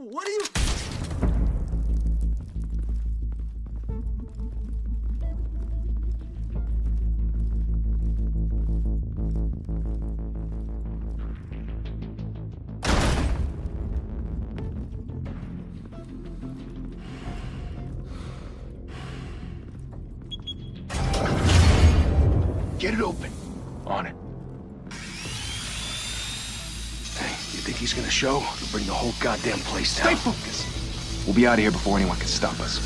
What are you... Get it open. On it. Hey, you think he's gonna show? He'll bring the whole goddamn place down. Stay focused. We'll be out of here before anyone can stop us.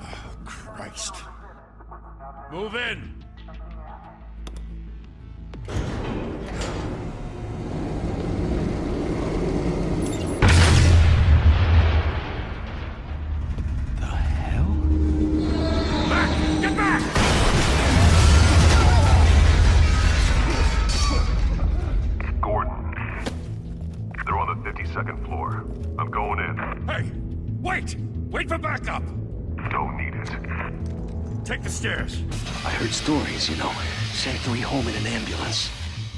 Oh, Christ. Move in! The hell? Back! Get back! Gordon. They're on the 52nd floor. I'm going in. Hey! Wait! Wait for backup! Don't need it. Take the stairs. I heard stories, you know. Sent 3 home in an ambulance.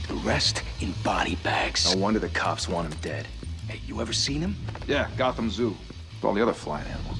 The rest in body bags. No wonder the cops want him dead. Hey, you ever seen him? Yeah, Gotham Zoo. With all the other flying animals.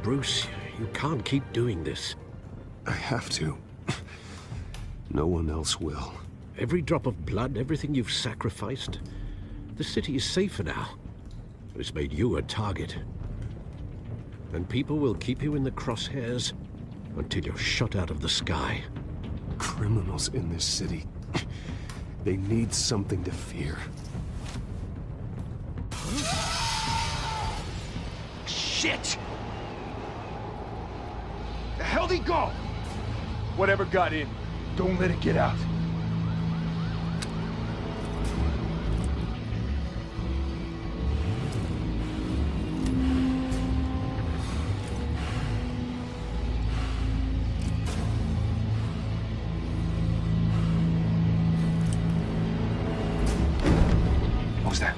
Bruce, you can't keep doing this. I have to. No one else will. Every drop of blood, everything you've sacrificed. The city is safer now. It's made you a target. And people will keep you in the crosshairs until you're shot out of the sky. Criminals in this city. They need something to fear. Shit! The hell'd he go? Whatever got in, don't let it get out. What was that?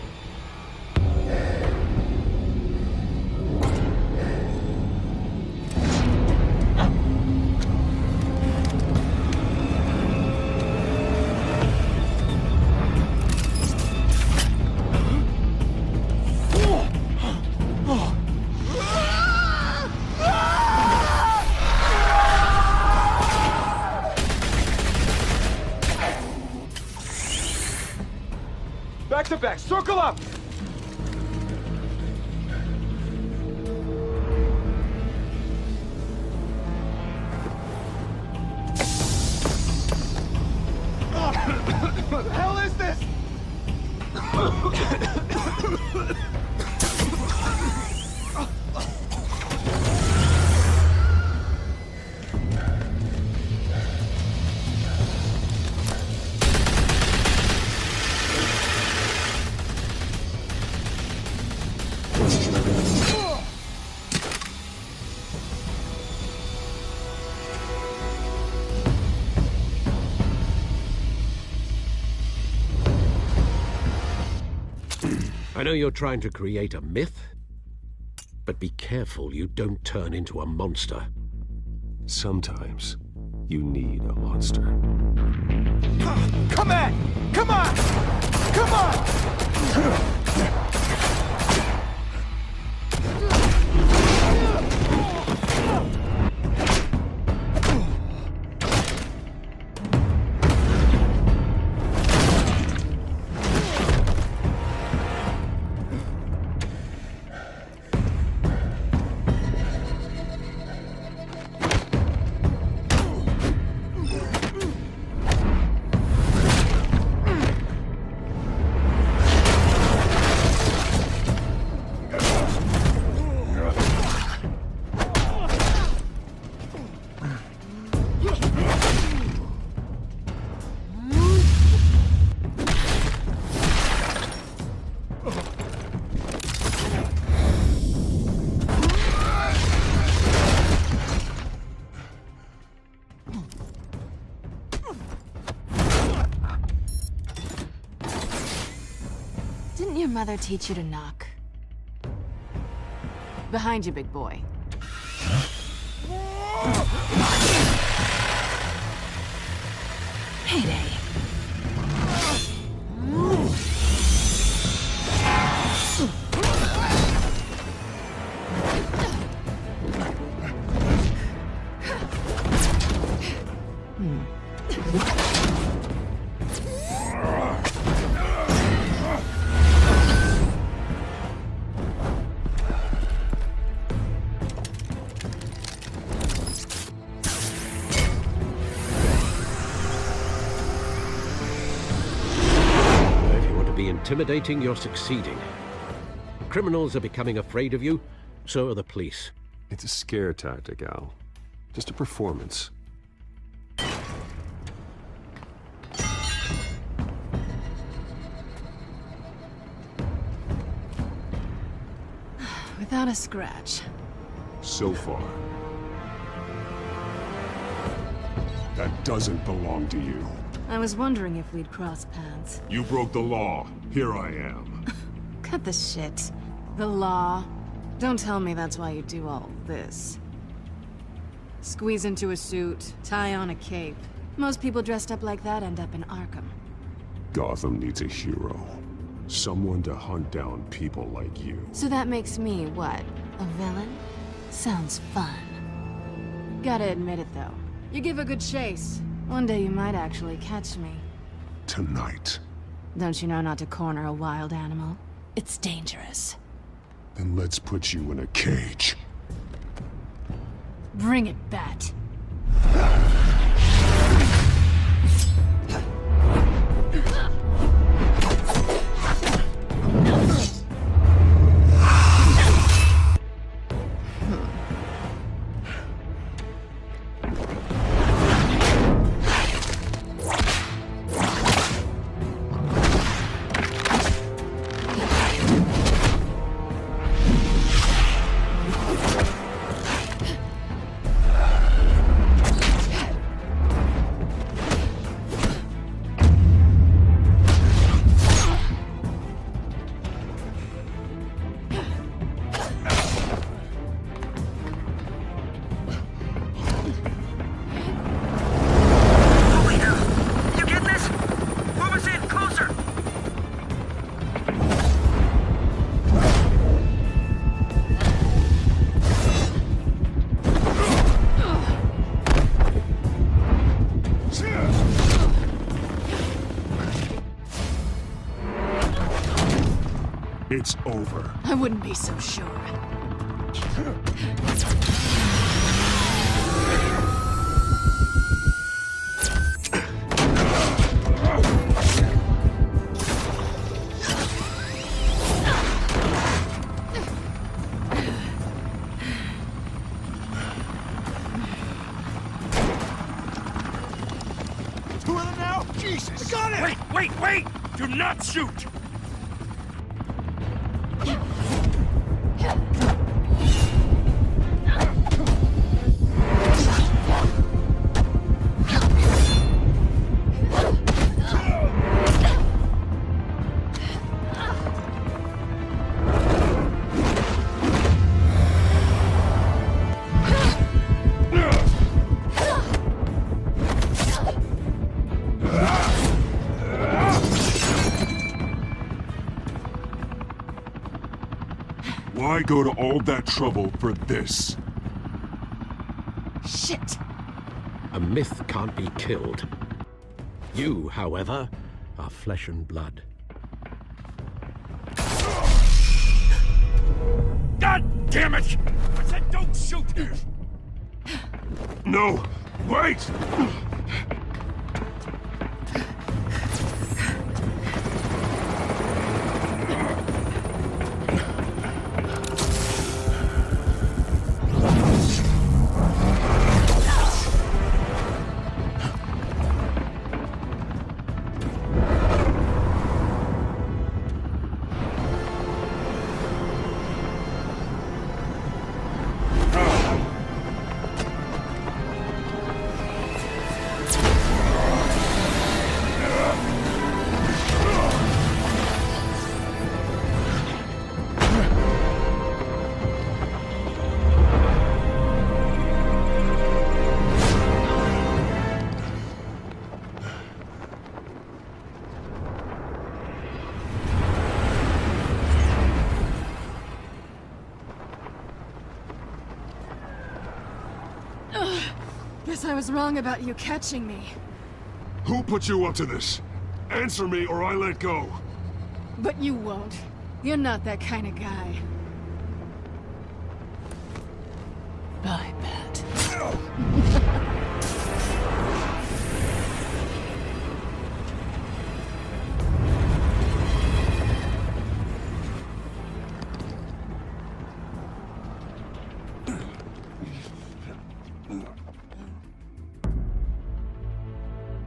Back to back, circle up! What the hell is this? I know you're trying to create a myth, but be careful you don't turn into a monster. Sometimes you need a monster. Come at! Come on! Come on! father teach you to knock? Behind you, big boy. Payday. Intimidating, you're succeeding. Criminals are becoming afraid of you, so are the police. It's a scare tactic, Al. Just a performance. Without a scratch. So far. That doesn't belong to you. I was wondering if we'd cross paths. You broke the law. Here I am. Cut the shit. The law. Don't tell me that's why you do all this. Squeeze into a suit, tie on a cape. Most people dressed up like that end up in Arkham. Gotham needs a hero. Someone to hunt down people like you. So that makes me, what, a villain? Sounds fun. Gotta admit it, though. You give a good chase. One day you might actually catch me. Tonight. Don't you know not to corner a wild animal? It's dangerous. Then let's put you in a cage. Bring it, Bat. It's over. I wouldn't be so sure. Two of them now? Jesus! I got it! Wait! Do not shoot! Why go to all that trouble for this? Shit! A myth can't be killed. You, however, are flesh and blood. God damn it! I said don't shoot! No! Wait! Guess I was wrong about you catching me. Who put you up to this? Answer me or I let go. But you won't. You're not that kind of guy. Bye, Pat.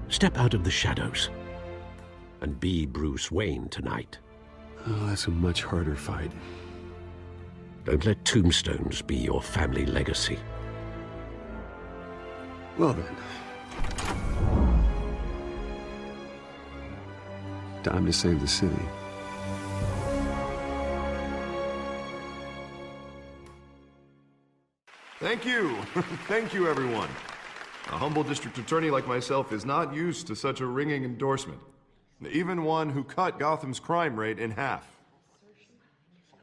Step out of the shadows and be Bruce Wayne tonight. Oh, that's a much harder fight. Don't let tombstones be your family legacy. Well then. Time to save the city. Thank you. Thank you, everyone. A humble district attorney like myself is not used to such a ringing endorsement. Even one who cut Gotham's crime rate in half.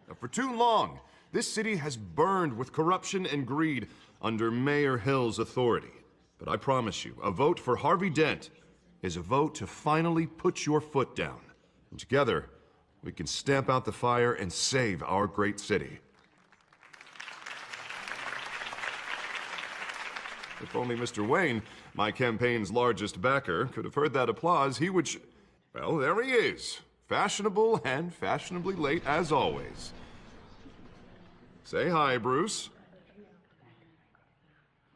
Now, for too long, this city has burned with corruption and greed under Mayor Hill's authority. But I promise you, a vote for Harvey Dent is a vote to finally put your foot down. And together, we can stamp out the fire and save our great city. If only Mr. Wayne, my campaign's largest backer, could have heard that applause, he would well, there he is. Fashionable and fashionably late as always. Say hi, Bruce.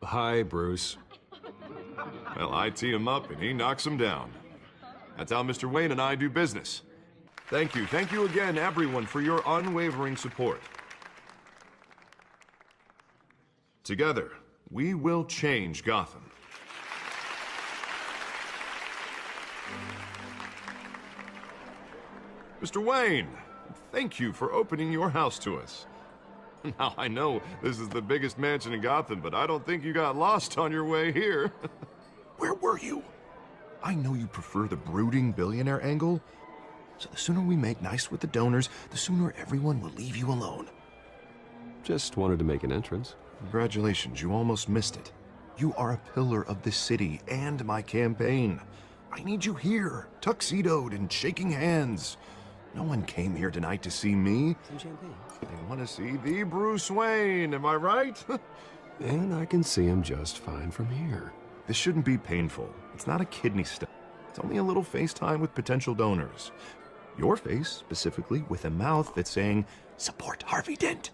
Hi, Bruce. Well, I tee him up and he knocks him down. That's how Mr. Wayne and I do business. Thank you again, everyone, for your unwavering support. Together, we will change Gotham. Mr. Wayne, thank you for opening your house to us. Now, I know this is the biggest mansion in Gotham, but I don't think you got lost on your way here. Where were you? I know you prefer the brooding billionaire angle, so the sooner we make nice with the donors, the sooner everyone will leave you alone. Just wanted to make an entrance. Congratulations, you almost missed it. You are a pillar of this city and my campaign. I need you here, tuxedoed and shaking hands. No one came here tonight to see me. Some champagne. They want to see the Bruce Wayne, am I right? And I can see him just fine from here. This shouldn't be painful. It's not a kidney stone. It's only a little FaceTime with potential donors. Your face, specifically, with a mouth that's saying, support Harvey Dent.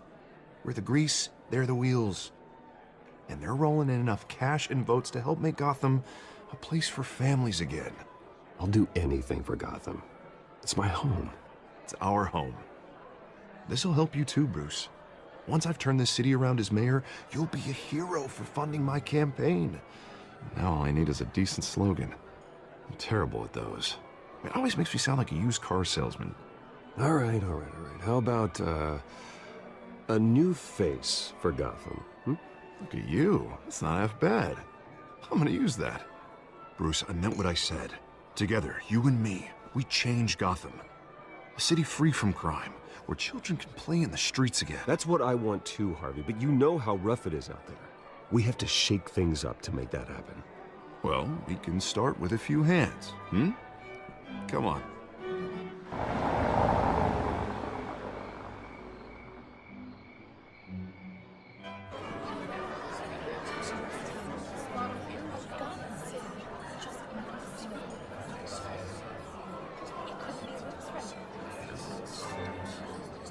We're the grease, they're the wheels. And they're rolling in enough cash and votes to help make Gotham a place for families again. I'll do anything for Gotham. It's my home. It's our home. This'll help you too, Bruce. Once I've turned this city around as mayor, you'll be a hero for funding my campaign. Now all I need is a decent slogan. I'm terrible at those. It always makes me sound like a used car salesman. All right. How about, a new face for Gotham? Look at you. That's not half bad. I'm gonna use that. Bruce, I meant what I said. Together, you and me, we change Gotham. A city free from crime, where children can play in the streets again. That's what I want too, Harvey, but you know how rough it is out there. We have to shake things up to make that happen. Well, we can start with a few hands, Come on.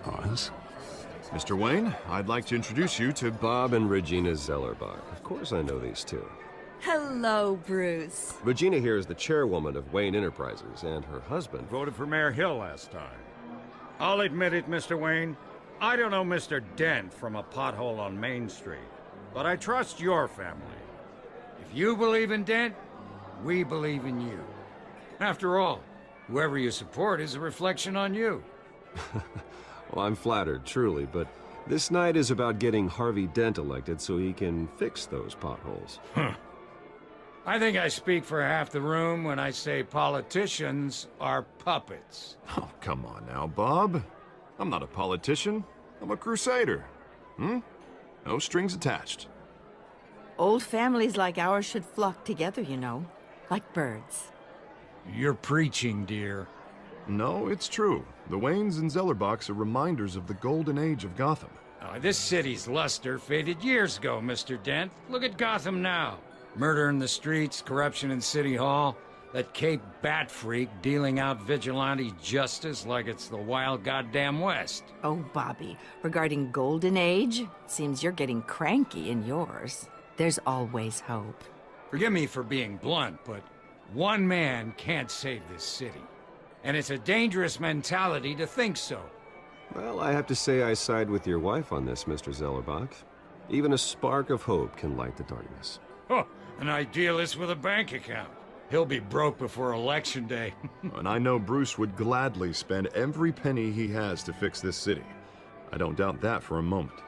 Pause. Mr. Wayne, I'd like to introduce you to Bob and Regina Zellerbach. Of course I know these two. Hello, Bruce. Regina here is the chairwoman of Wayne Enterprises, and her husband... Voted for Mayor Hill last time. I'll admit it, Mr. Wayne. I don't know Mr. Dent from a pothole on Main Street, but I trust your family. If you believe in Dent, we believe in you. After all, whoever you support is a reflection on you. Well, I'm flattered, truly, but this night is about getting Harvey Dent elected so he can fix those potholes. I think I speak for half the room when I say politicians are puppets. Oh, come on now, Bob. I'm not a politician. I'm a crusader. No strings attached. Old families like ours should flock together, you know. Like birds. You're preaching, dear. No, it's true. The Waynes and Zellerbachs are reminders of the golden age of Gotham. This city's luster faded years ago, Mr. Dent. Look at Gotham now. Murder in the streets, corruption in City Hall, that Cape Bat freak dealing out vigilante justice like it's the wild goddamn West. Oh, Bobby, regarding Golden Age, seems you're getting cranky in yours. There's always hope. Forgive me for being blunt, but one man can't save this city. And it's a dangerous mentality to think so. Well, I have to say I side with your wife on this, Mr. Zellerbach. Even a spark of hope can light the darkness. Oh, an idealist with a bank account. He'll be broke before Election Day. And I know Bruce would gladly spend every penny he has to fix this city. I don't doubt that for a moment.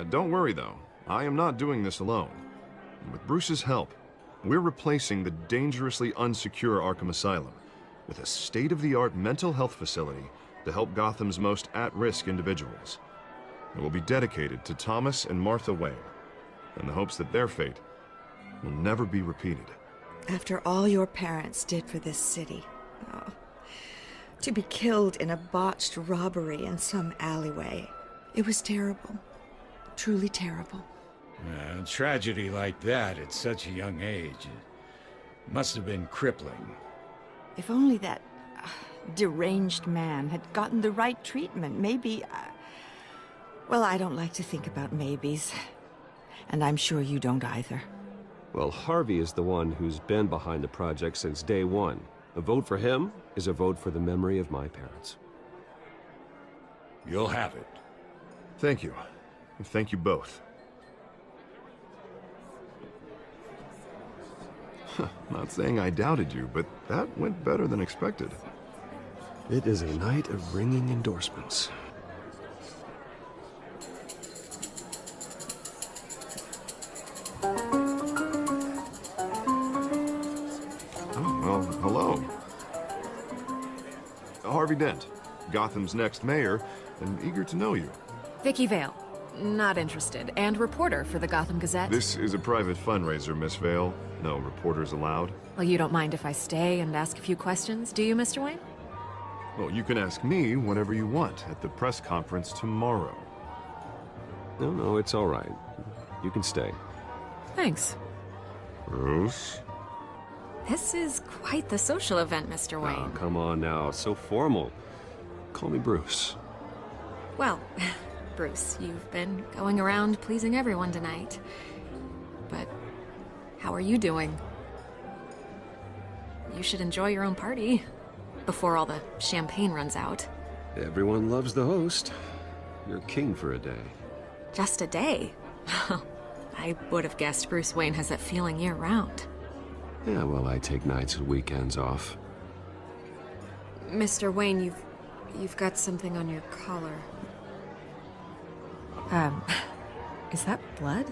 Don't worry, though. I am not doing this alone. With Bruce's help, we're replacing the dangerously unsecure Arkham Asylum with a state-of-the-art mental health facility to help Gotham's most at-risk individuals. It will be dedicated to Thomas and Martha Wayne, in the hopes that their fate will never be repeated. After all your parents did for this city, to be killed in a botched robbery in some alleyway, it was terrible. Truly terrible. A tragedy like that at such a young age, it must have been crippling. If only that deranged man had gotten the right treatment, maybe... well, I don't like to think about maybes. And I'm sure you don't either. Well, Harvey is the one who's been behind the project since day one. A vote for him is a vote for the memory of my parents. You'll have it. Thank you. Thank you both. Not saying I doubted you, but that went better than expected. It is a night of ringing endorsements. Well, hello. Harvey Dent, Gotham's next mayor, and eager to know you. Vicky Vale. Not interested. And reporter for the Gotham Gazette. This is a private fundraiser, Miss Vale. No reporters allowed. Well, you don't mind if I stay and ask a few questions, do you, Mr. Wayne? Well, you can ask me whatever you want at the press conference tomorrow. No, it's all right. You can stay. Thanks. Bruce? This is quite the social event, Mr. Wayne. Oh, come on now. So formal. Call me Bruce. Well, Bruce, you've been going around pleasing everyone tonight. But how are you doing? You should enjoy your own party before all the champagne runs out. Everyone loves the host. You're king for a day. Just a day? I would have guessed Bruce Wayne has that feeling year-round. Yeah, well, I take nights and weekends off. Mr. Wayne, you've got something on your collar. Is that blood?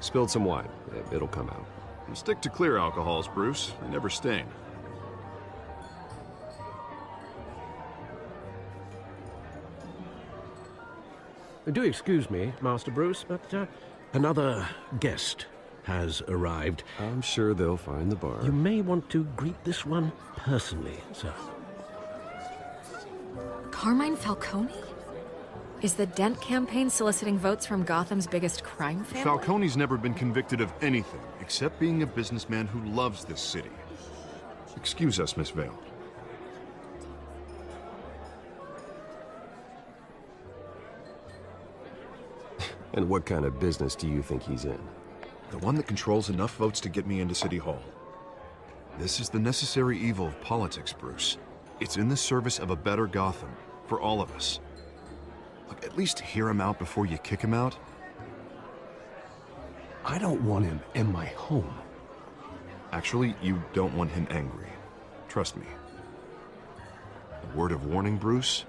Spilled some wine. It'll come out. Stick to clear alcohols, Bruce. They never stain. Do excuse me, Master Bruce, but another guest has arrived. I'm sure they'll find the bar. You may want to greet this one personally, sir. Carmine Falcone? Is the Dent campaign soliciting votes from Gotham's biggest crime family? Falcone's never been convicted of anything except being a businessman who loves this city. Excuse us, Miss Vale. And what kind of business do you think he's in? The one that controls enough votes to get me into City Hall. This is the necessary evil of politics, Bruce. It's in the service of a better Gotham, for all of us. Look, at least hear him out before you kick him out. I don't want him in my home. Actually, you don't want him angry. Trust me. A word of warning, Bruce.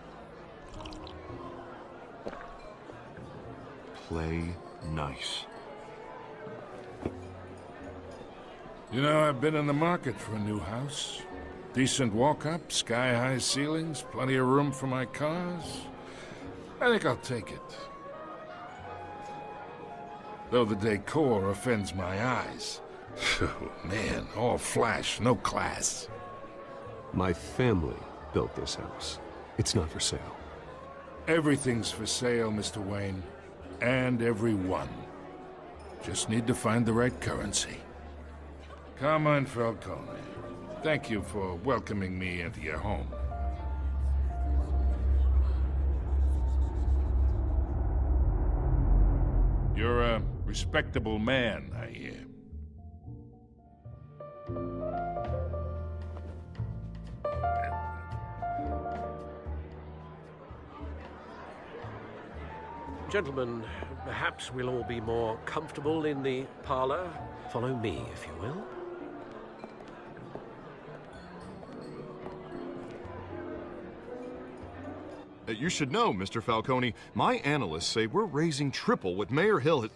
Play nice. You know, I've been in the market for a new house. Decent walk-up, sky-high ceilings, plenty of room for my cars. I think I'll take it. though the decor offends my eyes. Oh, man, all flash, no class. My family built this house. It's not for sale. Everything's for sale, Mr. Wayne. And everyone. Just need to find the right currency. Carmine Falcone, thank you for welcoming me into your home. You're a respectable man, I hear. Gentlemen, perhaps we'll all be more comfortable in the parlor. Follow me, if you will. You should know, Mr. Falcone, my analysts say we're raising triple what Mayor Hill has...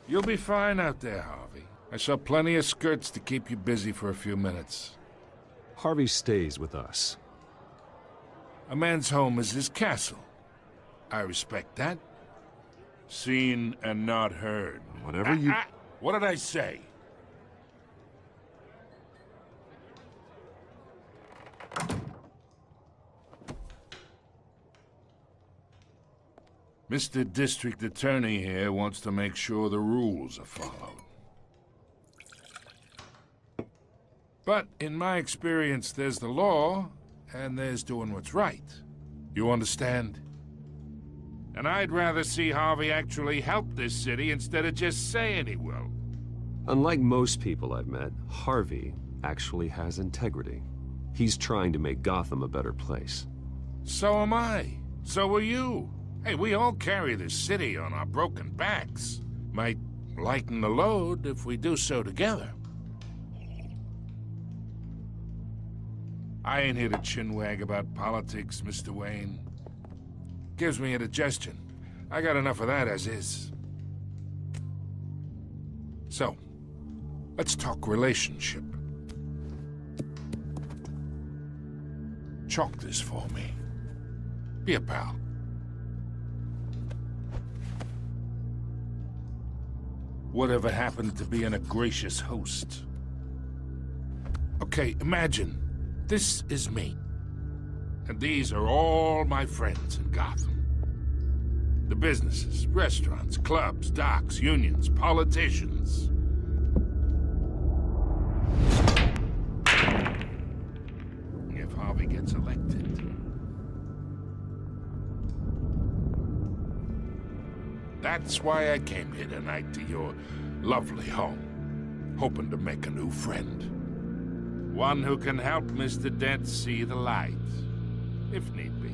You'll be fine out there, Harvey. I saw plenty of skirts to keep you busy for a few minutes. Harvey stays with us. A man's home is his castle. I respect that. Seen and not heard. Whatever you... What did I say? Mr. District Attorney here wants to make sure the rules are followed. But in my experience, there's the law, and there's doing what's right. You understand? And I'd rather see Harvey actually help this city instead of just saying he will. Unlike most people I've met, Harvey actually has integrity. He's trying to make Gotham a better place. So am I. So are you. Hey, we all carry this city on our broken backs. Might lighten the load if we do so together. I ain't here to chinwag about politics, Mr. Wayne. Gives me indigestion. I got enough of that as is. So, let's talk relationship. Chalk this for me. Be a pal. Whatever happened to being a gracious host? Okay, imagine this is me. And these are all my friends in Gotham. The businesses, restaurants, clubs, docks, unions, politicians. If Harvey gets elected. That's why I came here tonight to your lovely home, hoping to make a new friend. One who can help Mr. Dent see the light, if need be.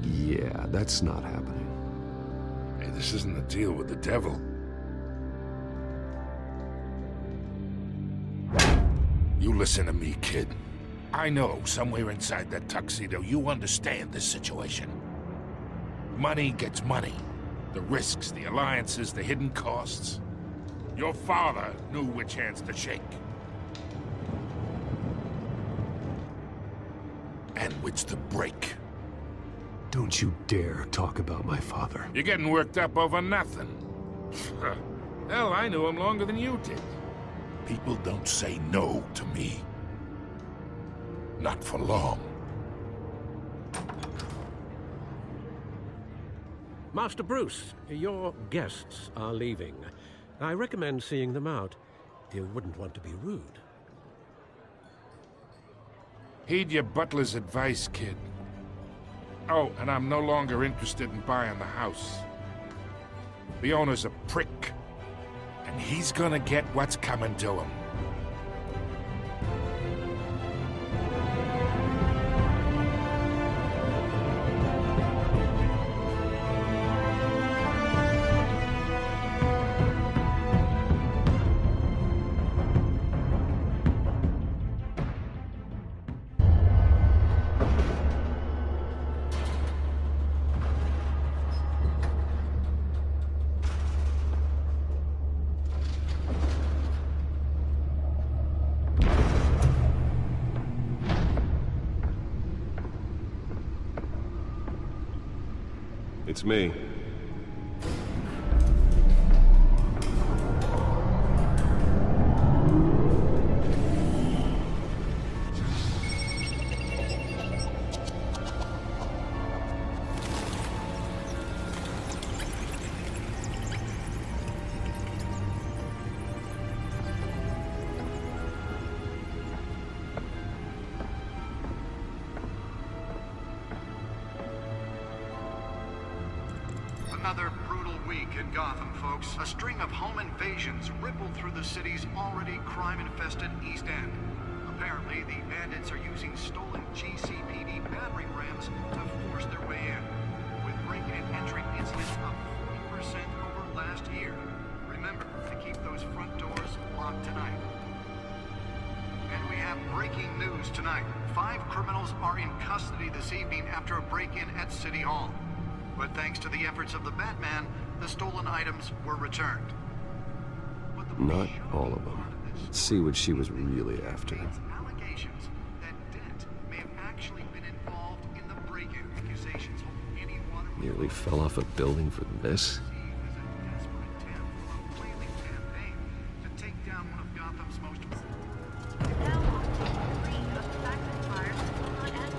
Yeah, that's not happening. Hey, this isn't a deal with the devil. You listen to me, kid. I know somewhere inside that tuxedo you understand this situation. Money gets money. The risks, the alliances, the hidden costs. Your father knew which hands to shake. And which to break. Don't you dare talk about my father. You're getting worked up over nothing. Hell, I knew him longer than you did. People don't say no to me. Not for long. Master Bruce, your guests are leaving. I recommend seeing them out. You wouldn't want to be rude. Heed your butler's advice, kid. Oh, and I'm no longer interested in buying the house. The owner's a prick. And he's gonna get what's coming to him. It's me. Another brutal week in Gotham, folks. A string of home invasions rippled through the city's already crime-infested East End. Apparently, the bandits are using stolen GCPD battering rams to force their way in, with break-in entry incidents up 40% over last year. Remember to keep those front doors locked tonight. And we have breaking news tonight. 5 criminals are in custody this evening after a break-in at City Hall. But thanks to the efforts of the Batman, the stolen items were returned. Not all of them. Let's see what she was really after. Allegations that Dent may have actually been involved in the break-in. Accusations hold anyone Nearly fell off a building for this. as a desperate attempt of a flailing campaign to take down one of Gotham's most... Now on take 3 of the fact that fires will not end.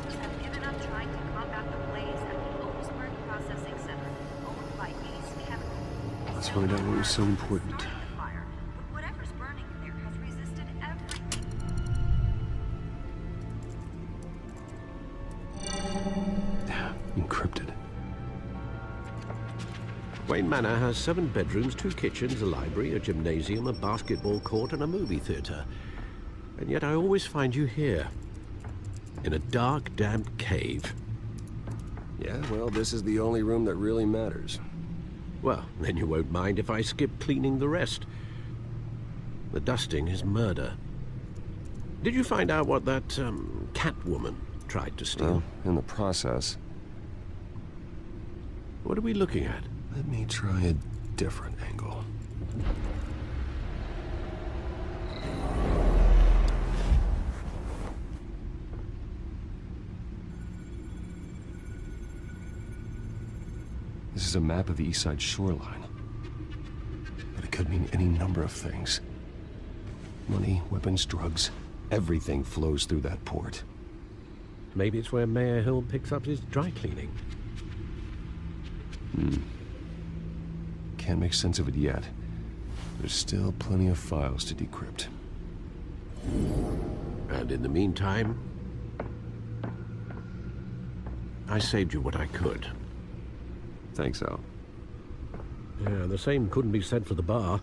Crews have given up trying to combat the blaze at the Otisburg Processing Center, owned by Ace Chemical. Let's find out what was so important. Started the fire, but whatever's burning in there has resisted everything. Encrypted. Wayne Manor has 7 bedrooms, 2 kitchens, a library, a gymnasium, a basketball court, and a movie theater. And yet I always find you here, in a dark, damp cave. Yeah, well, this is the only room that really matters. Well, then you won't mind if I skip cleaning the rest. The dusting is murder. Did you find out what that, Catwoman tried to steal? Well, in the process. What are we looking at? Let me try a different angle. This is a map of the East Side shoreline. But it could mean any number of things. Money, weapons, drugs, everything flows through that port. Maybe it's where Mayor Hill picks up his dry cleaning. Can't make sense of it yet. There's still plenty of files to decrypt. And in the meantime, I saved you what I could. Thanks, Al. Yeah, the same couldn't be said for the bar.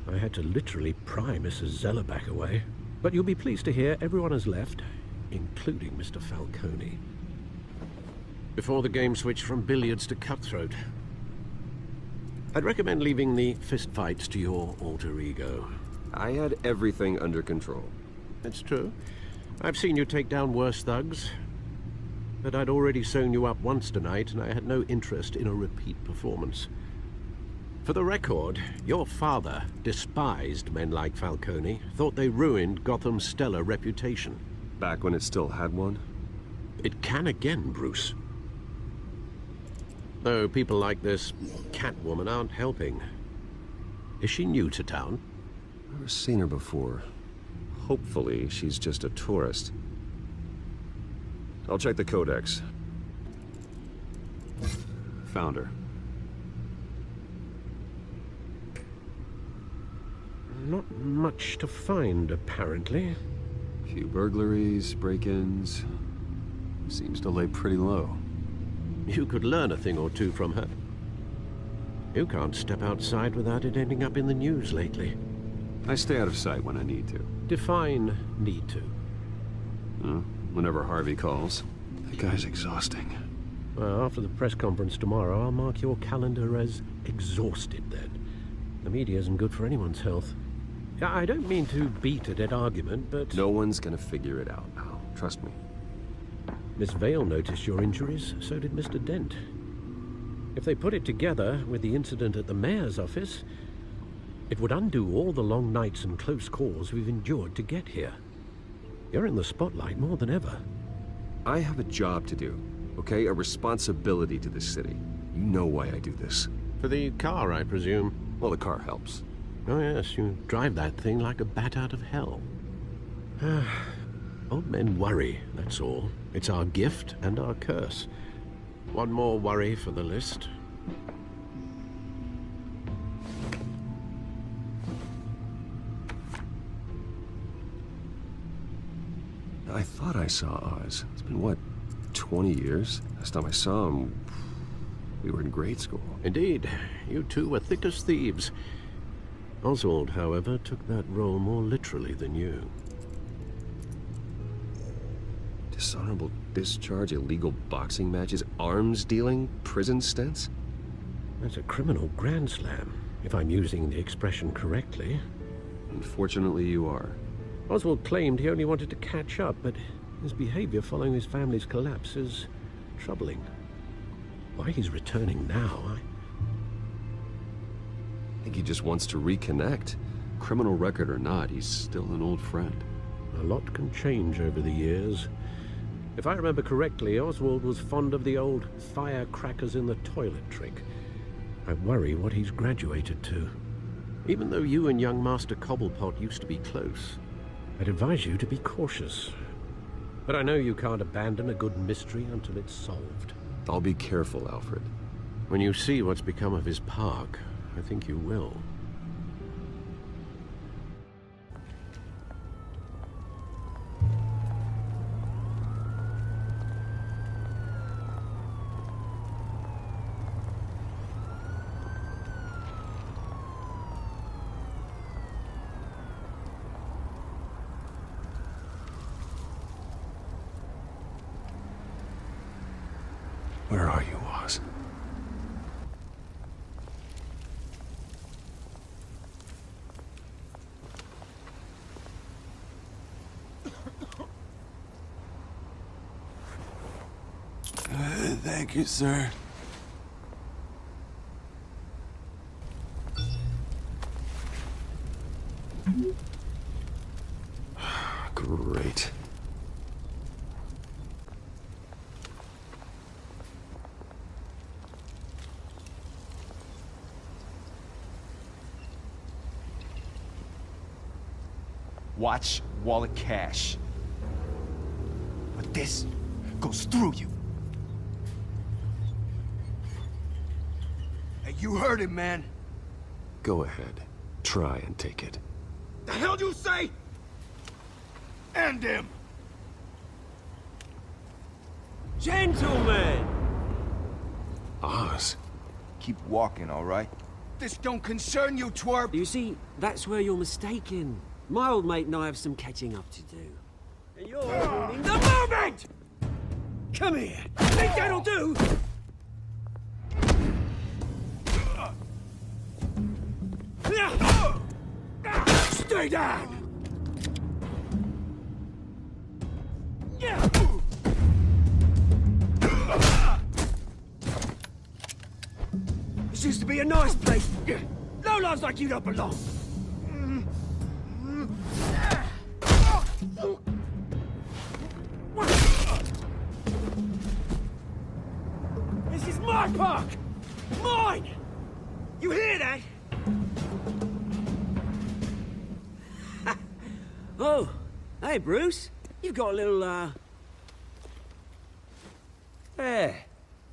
I had to literally pry Mrs. Zeller back away. But you'll be pleased to hear everyone has left, including Mr. Falcone. Before the game switched from billiards to cutthroat. I'd recommend leaving the fistfights to your alter ego. I had everything under control. It's true. I've seen you take down worse thugs. But I'd already sewn you up once tonight, and I had no interest in a repeat performance. For the record, your father despised men like Falcone, thought they ruined Gotham's stellar reputation. Back when it still had one? It can again, Bruce. Though people like this Catwoman aren't helping. Is she new to town? Never seen her before. Hopefully, she's just a tourist. I'll check the codex. Found her. Not much to find, apparently. Few burglaries, break-ins. Seems to lay pretty low. You could learn a thing or two from her. You can't step outside without it ending up in the news lately. I stay out of sight when I need to. Define need to. Whenever Harvey calls. That guy's exhausting. Well, after the press conference tomorrow, I'll mark your calendar as exhausted then. The media isn't good for anyone's health. I don't mean to beat a dead argument, but... No one's gonna figure it out, pal. Trust me. Miss Vale noticed your injuries, so did Mr. Dent. If they put it together with the incident at the mayor's office, it would undo all the long nights and close calls we've endured to get here. You're in the spotlight more than ever. I have a job to do, okay? A responsibility to this city. You know why I do this. For the car, I presume. Well, the car helps. Oh yes, you drive that thing like a bat out of hell. Old men worry, that's all. It's our gift and our curse. One more worry for the list. I thought I saw Oz. It's been, what, 20 years? Last time I saw him, we were in grade school. Indeed, you two were thick as thieves. Oswald, however, took that role more literally than you. Dishonorable discharge, illegal boxing matches, arms dealing, prison stints? That's a criminal grand slam, if I'm using the expression correctly. Unfortunately, you are. Oswald claimed he only wanted to catch up, but his behavior following his family's collapse is troubling. Why he's returning now, I think he just wants to reconnect. Criminal record or not, he's still an old friend. A lot can change over the years. If I remember correctly, Oswald was fond of the old firecrackers in the toilet trick. I worry what he's graduated to. Even though you and young Master Cobblepot used to be close, I'd advise you to be cautious. But I know you can't abandon a good mystery until it's solved. I'll be careful, Alfred. When you see what's become of his park, I think you will. Where are you, Oz? Thank you, sir. Great. Watch wallet cash. But this goes through you. Hey, you heard him, man. Go ahead. Try and take it. The hell you say? End him! Gentlemen! Oz. Keep walking, all right? This don't concern you, twerp! You see, that's where you're mistaken. My old mate and I have some catching up to do. And you're ruining the moment! Come here! Think that'll do? Stay down! This used to be a nice place. Lowlifes like you don't belong. This is my park! Mine! You hear that? Oh, hey, Bruce. You've got a little, Yeah,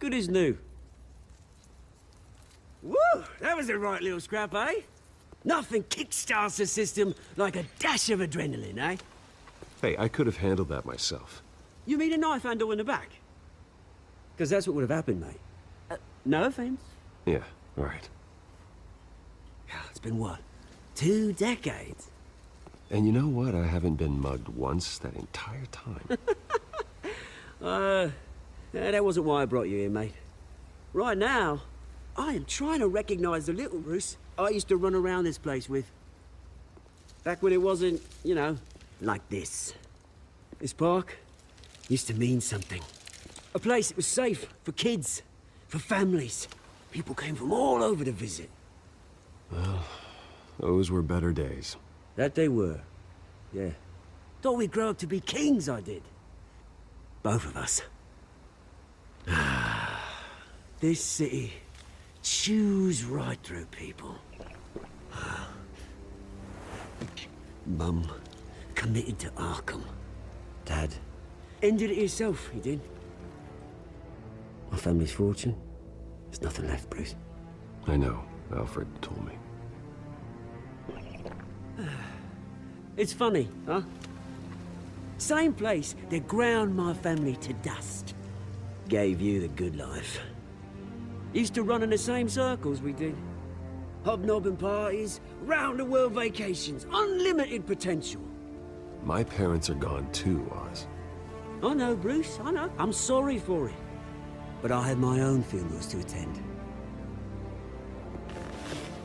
good as new. Woo! That was a right little scrap, eh? Nothing kickstarts the system like a dash of adrenaline, eh? Hey, I could have handled that myself. You mean a knife handle in the back? Because that's what would have happened, mate. No offense. Yeah, all right. It's been, what, 2 decades? And you know what? I haven't been mugged once that entire time. That wasn't why I brought you here, mate. Right now, I am trying to recognize the little Bruce I used to run around this place with. Back when it wasn't, you know, like this. This park used to mean something. A place that was safe for kids, for families. People came from all over to visit. Well, those were better days. That they were. Yeah. Thought we'd grow up to be kings, I did. Both of us. This city chews right through people. Mum committed to Arkham. Dad ended it himself, he did. My family's fortune, there's nothing left, Bruce. I know. Alfred told me. It's funny, huh? Same place that ground my family to dust. Gave you the good life. Used to run in the same circles we did. Hobnobbing parties, round-the-world vacations, unlimited potential. My parents are gone too, Oz. I know, Bruce, I know. I'm sorry for it. But I had my own funerals to attend.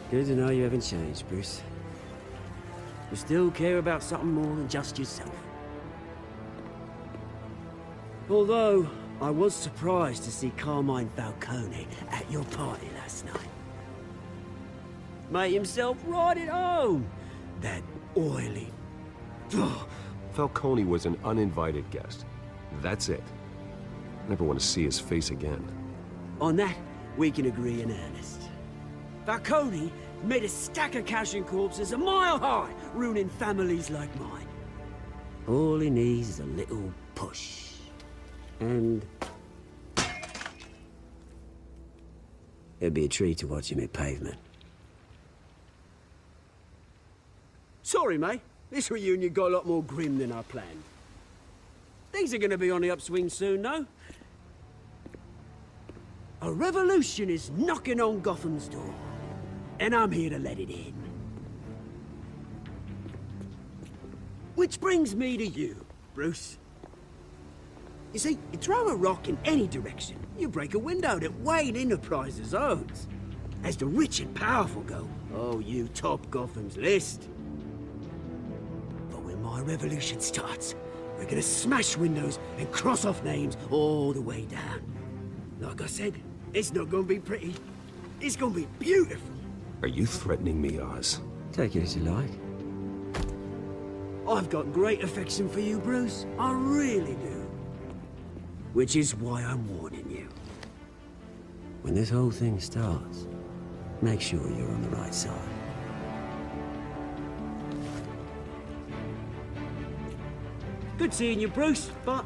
Good to know you haven't changed, Bruce. You still care about something more than just yourself. Although, I was surprised to see Carmine Falcone at your party last night. Made himself right at home. That oily... Ugh. Falcone was an uninvited guest. That's it. Never want to see his face again. On that, we can agree in earnest. Falcone made a stack of cash and corpses a mile high, ruining families like mine. All he needs is a little push. And... it'd be a treat to watch him hit pavement. Sorry, mate. This reunion got a lot more grim than I planned. Things are gonna be on the upswing soon, though. A revolution is knocking on Gotham's door. And I'm here to let it in. Which brings me to you, Bruce. You see, you throw a rock in any direction, you break a window that Wayne Enterprises owns. As the rich and powerful go, oh, you top Gotham's list. But when my revolution starts, we're gonna smash windows and cross off names all the way down. Like I said, it's not gonna be pretty. It's gonna be beautiful. Are you threatening me, Oz? Take it as you like. I've got great affection for you, Bruce. I really do. Which is why I'm warning you. When this whole thing starts, make sure you're on the right side. Good seeing you, Bruce, but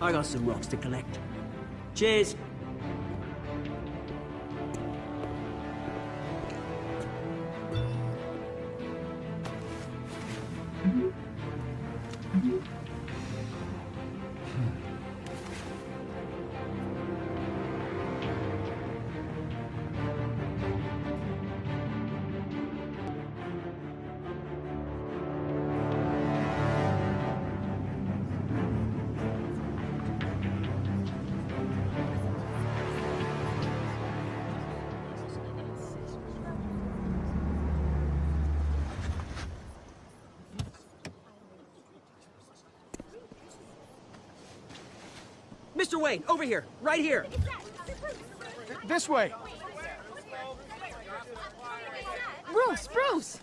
I got some rocks to collect. Cheers. Mr. Wayne, over here, right here. This way. Bruce!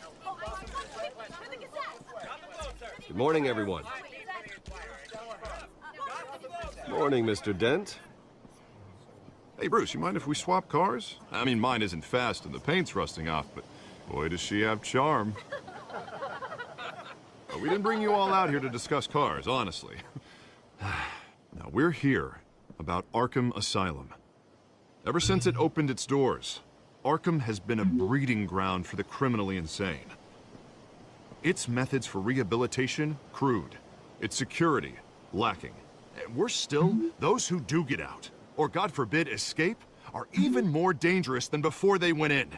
Good morning, everyone. Morning, Mr. Dent. Hey, Bruce, you mind if we swap cars? I mean, mine isn't fast and the paint's rusting off, but boy, does she have charm. But we didn't bring you all out here to discuss cars, honestly. Now, we're here about Arkham Asylum. Ever since it opened its doors, Arkham has been a breeding ground for the criminally insane. Its methods for rehabilitation, crude. Its security, lacking. And worse still, those who do get out, or God forbid, escape, are even more dangerous than before they went in.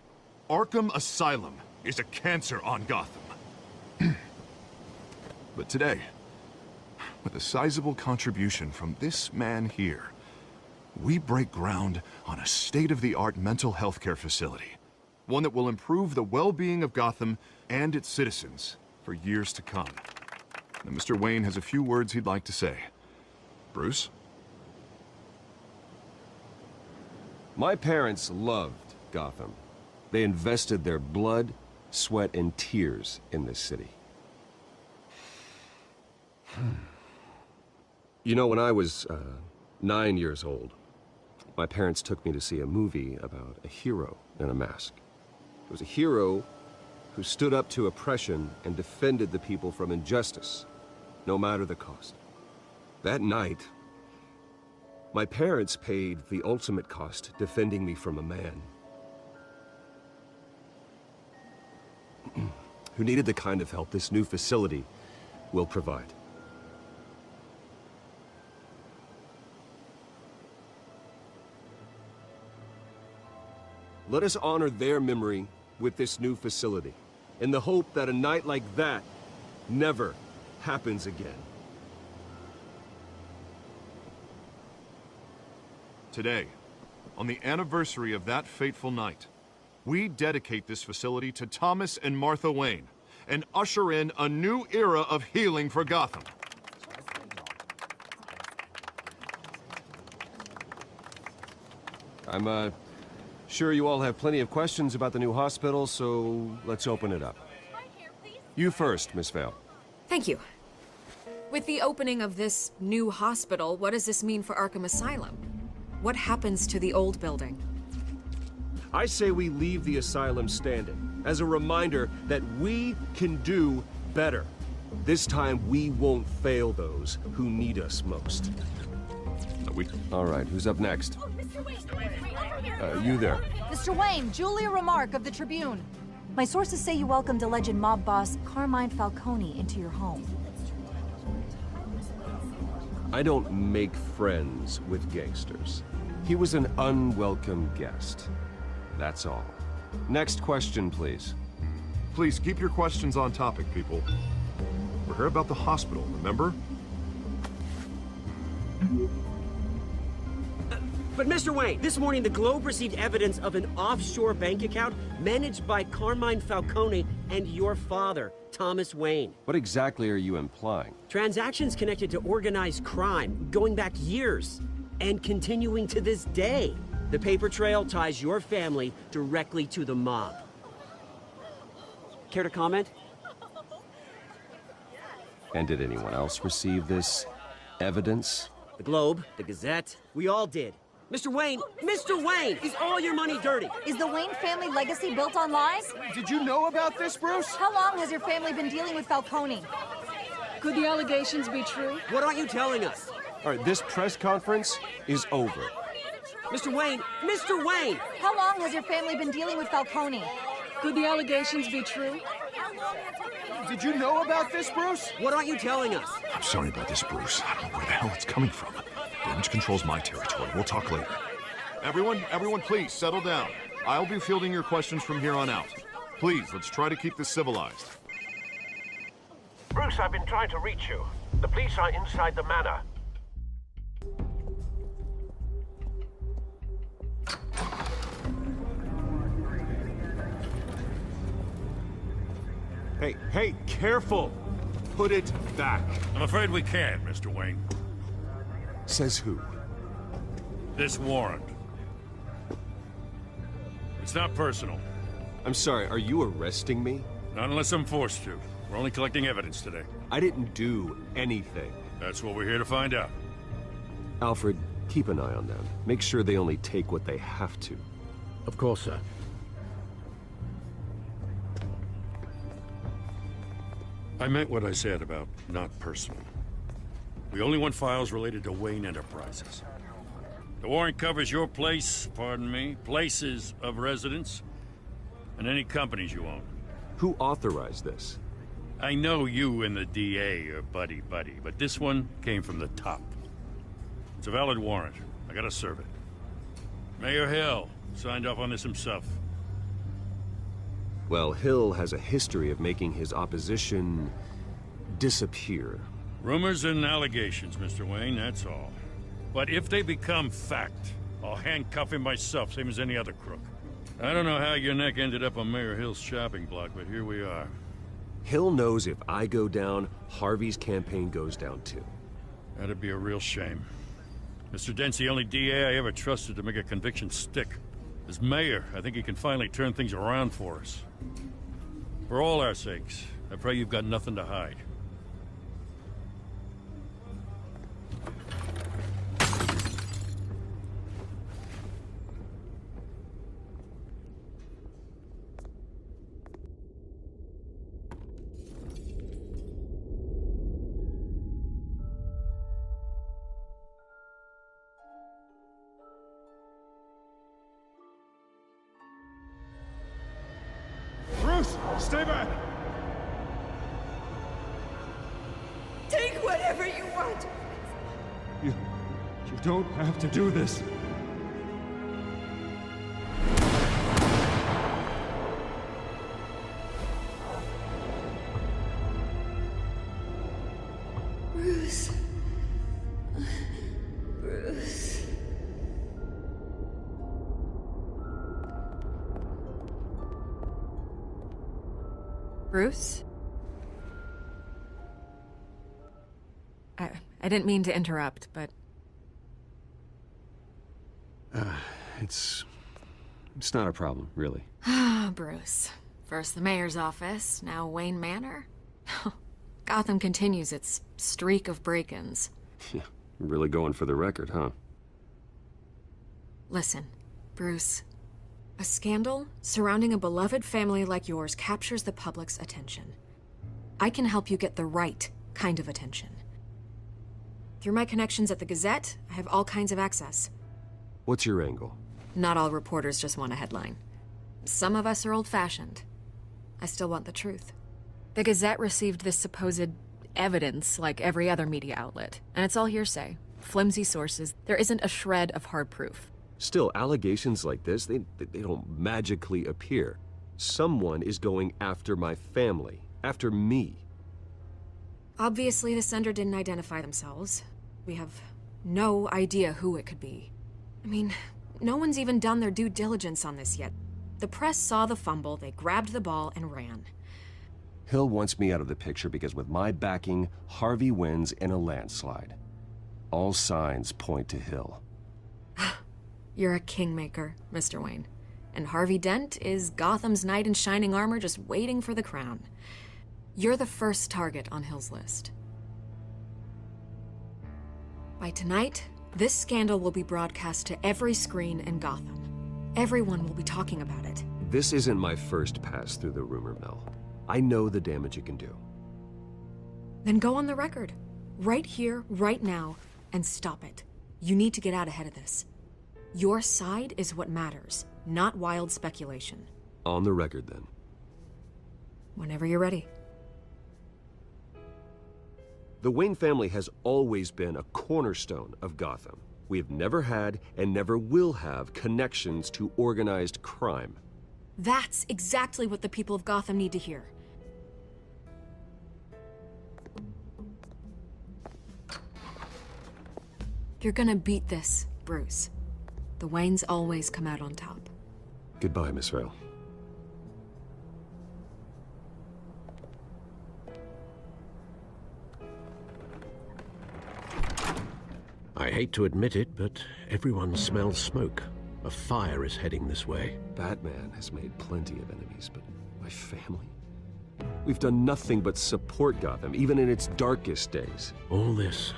Arkham Asylum is a cancer on Gotham. But today, with a sizable contribution from this man here, we break ground on a state-of-the-art mental health care facility. One that will improve the well-being of Gotham and its citizens for years to come. Now, Mr. Wayne has a few words he'd like to say. Bruce? My parents loved Gotham. They invested their blood, sweat, and tears in this city. You know, when I was 9 years old, My parents took me to see a movie about a hero in a mask. It was a hero who stood up to oppression and defended the people from injustice, no matter the cost. That night, my parents paid the ultimate cost defending me from a man who needed the kind of help this new facility will provide. Let us honor their memory with this new facility, in the hope that a night like that never happens again. Today, on the anniversary of that fateful night, we dedicate this facility to Thomas and Martha Wayne and usher in a new era of healing for Gotham. I'm sure you all have plenty of questions about the new hospital, so let's open it up. You first, Miss Vale. Thank you. With the opening of this new hospital, what does this mean for Arkham Asylum? What happens to the old building? I say we leave the asylum standing, as a reminder that we can do better. This time, we won't fail those who need us most. All right, who's up next? You there. Mr. Wayne, Julia Remark of the Tribune. My sources say you welcomed alleged mob boss Carmine Falcone into your home. I don't make friends with gangsters. He was an unwelcome guest. That's all. Next question, please. Please keep your questions on topic, people. We're here about the hospital, remember? But Mr. Wayne, this morning the Globe received evidence of an offshore bank account managed by Carmine Falcone and your father, Thomas Wayne. What exactly are you implying? Transactions connected to organized crime, going back years, and continuing to this day. The paper trail ties your family directly to the mob. Care to comment? And did anyone else receive this evidence? The Globe, the Gazette, we all did. Mr. Wayne, is all your money dirty? Is the Wayne family legacy built on lies? Did you know about this, Bruce? How long has your family been dealing with Falcone? Could the allegations be true? What aren't you telling us? All right, this press conference is over. Mr. Wayne! How long has your family been dealing with Falcone? Could the allegations be true? Did you know about this, Bruce? What aren't you telling us? I'm sorry about this, Bruce. I don't know where the hell it's coming from. Damage control's my territory. We'll talk later. Everyone, please, settle down. I'll be fielding your questions from here on out. Please, let's try to keep this civilized. Bruce, I've been trying to reach you. The police are inside the manor. Hey, careful! Put it back. I'm afraid we can't, Mr. Wayne. Says who? This warrant. It's not personal. I'm sorry, are you arresting me? Not unless I'm forced to. We're only collecting evidence today. I didn't do anything. That's what we're here to find out. Alfred, keep an eye on them. Make sure they only take what they have to. Of course, sir. I meant what I said about not personal. We only want files related to Wayne Enterprises. The warrant covers your places of residence, and any companies you own. Who authorized this? I know you and the DA are buddy-buddy, but this one came from the top. It's a valid warrant. I gotta serve it. Mayor Hill signed off on this himself. Well, Hill has a history of making his opposition disappear. Rumors and allegations, Mr. Wayne, that's all. But if they become fact, I'll handcuff him myself, same as any other crook. I don't know how your neck ended up on Mayor Hill's shopping block, but here we are. Hill knows if I go down, Harvey's campaign goes down too. That'd be a real shame. Mr. Dent's the only DA I ever trusted to make a conviction stick. As mayor, I think he can finally turn things around for us. For all our sakes, I pray you've got nothing to hide. What? You don't have to do this. Bruce. Bruce. Bruce? I didn't mean to interrupt, but... It's not a problem, really. Ah, Bruce. First the mayor's office, now Wayne Manor. Gotham continues its streak of break-ins. Yeah, really going for the record, huh? Listen, Bruce. A scandal surrounding a beloved family like yours captures the public's attention. I can help you get the right kind of attention. Through my connections at the Gazette, I have all kinds of access. What's your angle? Not all reporters just want a headline. Some of us are old-fashioned. I still want the truth. The Gazette received this supposed evidence like every other media outlet, and it's all hearsay. Flimsy sources. There isn't a shred of hard proof. Still, allegations like this, they don't magically appear. Someone is going after my family, after me. Obviously, the sender didn't identify themselves. We have no idea who it could be. I mean, no one's even done their due diligence on this yet. The press saw the fumble, they grabbed the ball and ran. Hill wants me out of the picture because with my backing, Harvey wins in a landslide. All signs point to Hill. You're a kingmaker, Mr. Wayne. And Harvey Dent is Gotham's knight in shining armor just waiting for the crown. You're the first target on Hill's list. By tonight, this scandal will be broadcast to every screen in Gotham. Everyone will be talking about it. This isn't my first pass through the rumor mill. I know the damage it can do. Then go on the record. Right here, right now, and stop it. You need to get out ahead of this. Your side is what matters, not wild speculation. On the record, then. Whenever you're ready. The Wayne family has always been a cornerstone of Gotham. We have never had and never will have connections to organized crime. That's exactly what the people of Gotham need to hear. You're gonna beat this, Bruce. The Waynes always come out on top. Goodbye, Miss Vale. I hate to admit it, but everyone smells smoke. A fire is heading this way. Batman has made plenty of enemies, but my family? We've done nothing but support Gotham, even in its darkest days. All this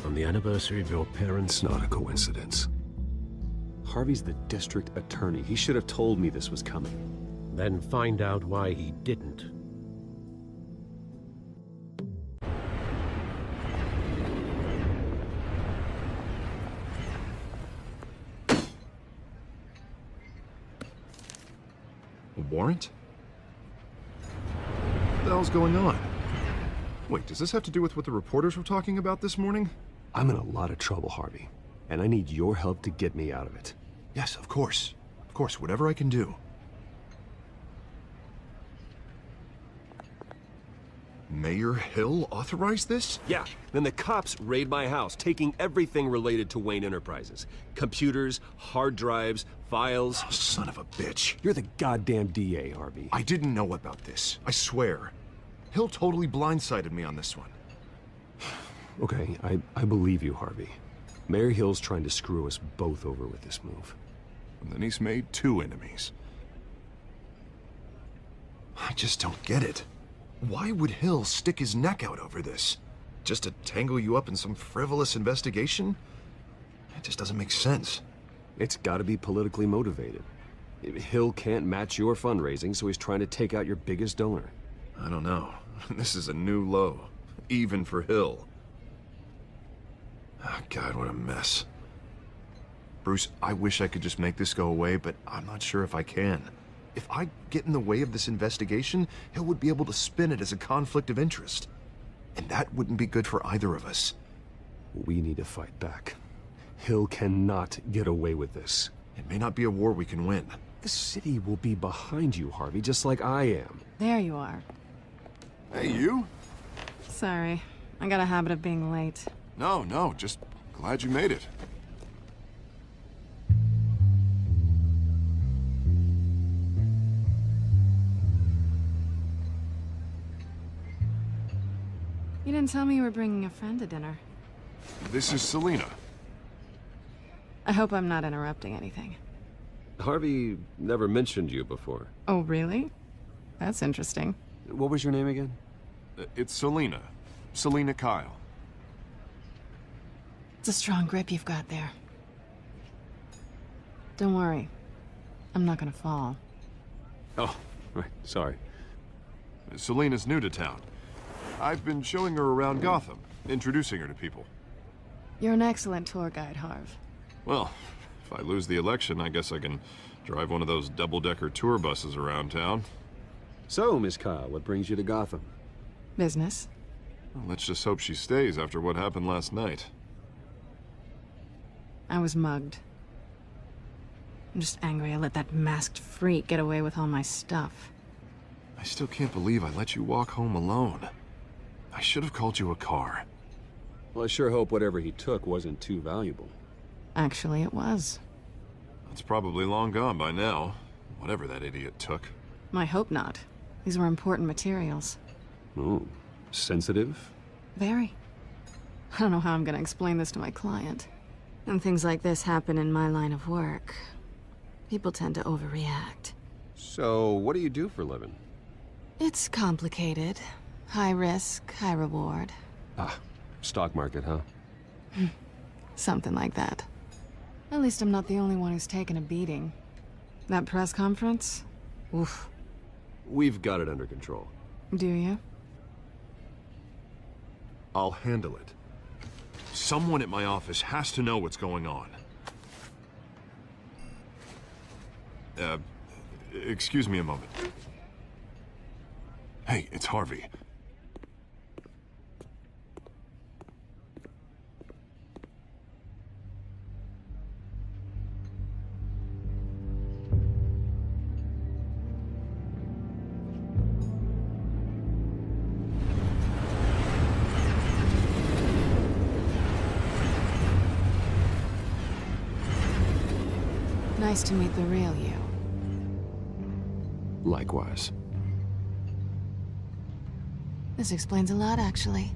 on the anniversary of your parents'... It's not a coincidence. Harvey's the district attorney. He should have told me this was coming. Then find out why he didn't. A warrant? What the hell's going on? Wait, does this have to do with what the reporters were talking about this morning? I'm in a lot of trouble, Harvey, and I need your help to get me out of it. Yes, of course. Of course, whatever I can do. Mayor Hill authorized this? Yeah, then the cops raid my house, taking everything related to Wayne Enterprises. Computers, hard drives, files. Oh, son of a bitch. You're the goddamn DA, Harvey. I didn't know about this. I swear. Hill totally blindsided me on this one. Okay, I believe you, Harvey. Mayor Hill's trying to screw us both over with this move. And then he's made 2 enemies. I just don't get it. Why would Hill stick his neck out over this? Just to tangle you up in some frivolous investigation? It just doesn't make sense. It's gotta be politically motivated. Hill can't match your fundraising, so he's trying to take out your biggest donor. I don't know. This is a new low. Even for Hill. Oh, God, what a mess. Bruce, I wish I could just make this go away, but I'm not sure if I can. If I get in the way of this investigation, Hill would be able to spin it as a conflict of interest. And that wouldn't be good for either of us. We need to fight back. Hill cannot get away with this. It may not be a war we can win. The city will be behind you, Harvey, just like I am. There you are. Hey, you? Sorry. I got a habit of being late. No, just glad you made it. You didn't tell me you were bringing a friend to dinner. This is Selina. I hope I'm not interrupting anything. Harvey never mentioned you before. Oh, really? That's interesting. What was your name again? It's Selina. Selina Kyle. It's a strong grip you've got there. Don't worry. I'm not gonna fall. Oh, right. Sorry. Selina's new to town. I've been showing her around Gotham, introducing her to people. You're an excellent tour guide, Harv. Well, if I lose the election, I guess I can drive one of those double-decker tour buses around town. So, Miss Kyle, what brings you to Gotham? Business. Well, let's just hope she stays after what happened last night. I was mugged. I'm just angry I let that masked freak get away with all my stuff. I still can't believe I let you walk home alone. I should have called you a car. Well, I sure hope whatever he took wasn't too valuable. Actually, it was. It's probably long gone by now, whatever that idiot took. I hope not. These were important materials. Ooh, sensitive? Very. I don't know how I'm gonna explain this to my client. When things like this happen in my line of work, people tend to overreact. So, what do you do for a living? It's complicated. High risk, high reward. Ah, stock market, huh? Something like that. At least I'm not the only one who's taken a beating. That press conference? Oof. We've got it under control. Do you? I'll handle it. Someone at my office has to know what's going on. Excuse me a moment. Hey, it's Harvey. Nice to meet the real you. Likewise. This explains a lot, actually.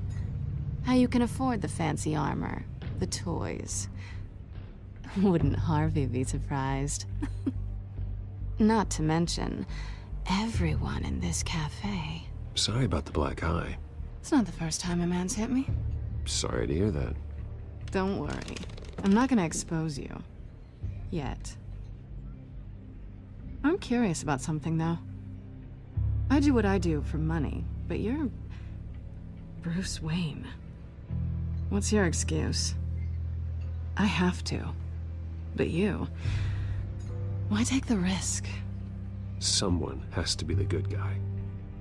How you can afford the fancy armor, the toys. Wouldn't Harvey be surprised? Not to mention, everyone in this cafe. Sorry about the black eye. It's not the first time a man's hit me. Sorry to hear that. Don't worry. I'm not gonna expose you. Yet. I'm curious about something, though. I do what I do for money, but you're... Bruce Wayne. What's your excuse? I have to. But you... Why take the risk? Someone has to be the good guy.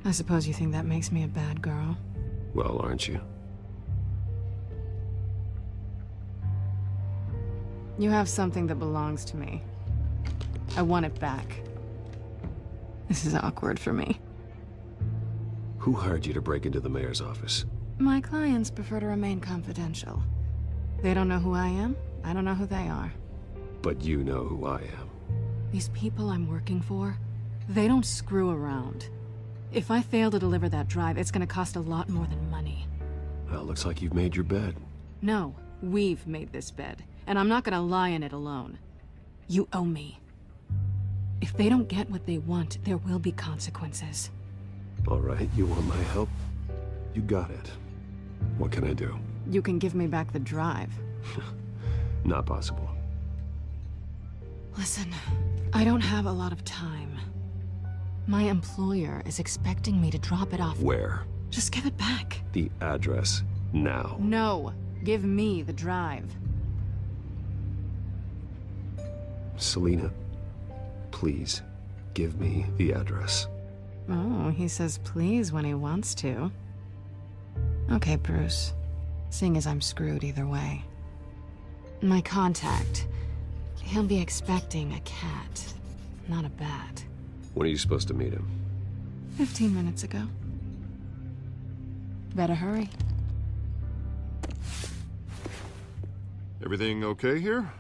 I suppose you think that makes me a bad girl? Well, aren't you? You have something that belongs to me. I want it back. This is awkward for me. Who hired you to break into the mayor's office? My clients prefer to remain confidential. They don't know who I am. I don't know who they are. But you know who I am. These people I'm working for, they don't screw around. If I fail to deliver that drive, it's gonna cost a lot more than money. Well, looks like you've made your bed. No, we've made this bed, and I'm not gonna lie in it alone. You owe me. If they don't get what they want, there will be consequences. All right, you want my help? You got it. What can I do? You can give me back the drive. Not possible. Listen, I don't have a lot of time. My employer is expecting me to drop it off. Where? Just give it back. The address, now. No, give me the drive. Selina, please, give me the address. Oh, he says please when he wants to. Okay, Bruce. seeing as I'm screwed either way. My contact, he'll be expecting a cat, not a bat. When are you supposed to meet him? 15 minutes ago. Better hurry. Everything okay here?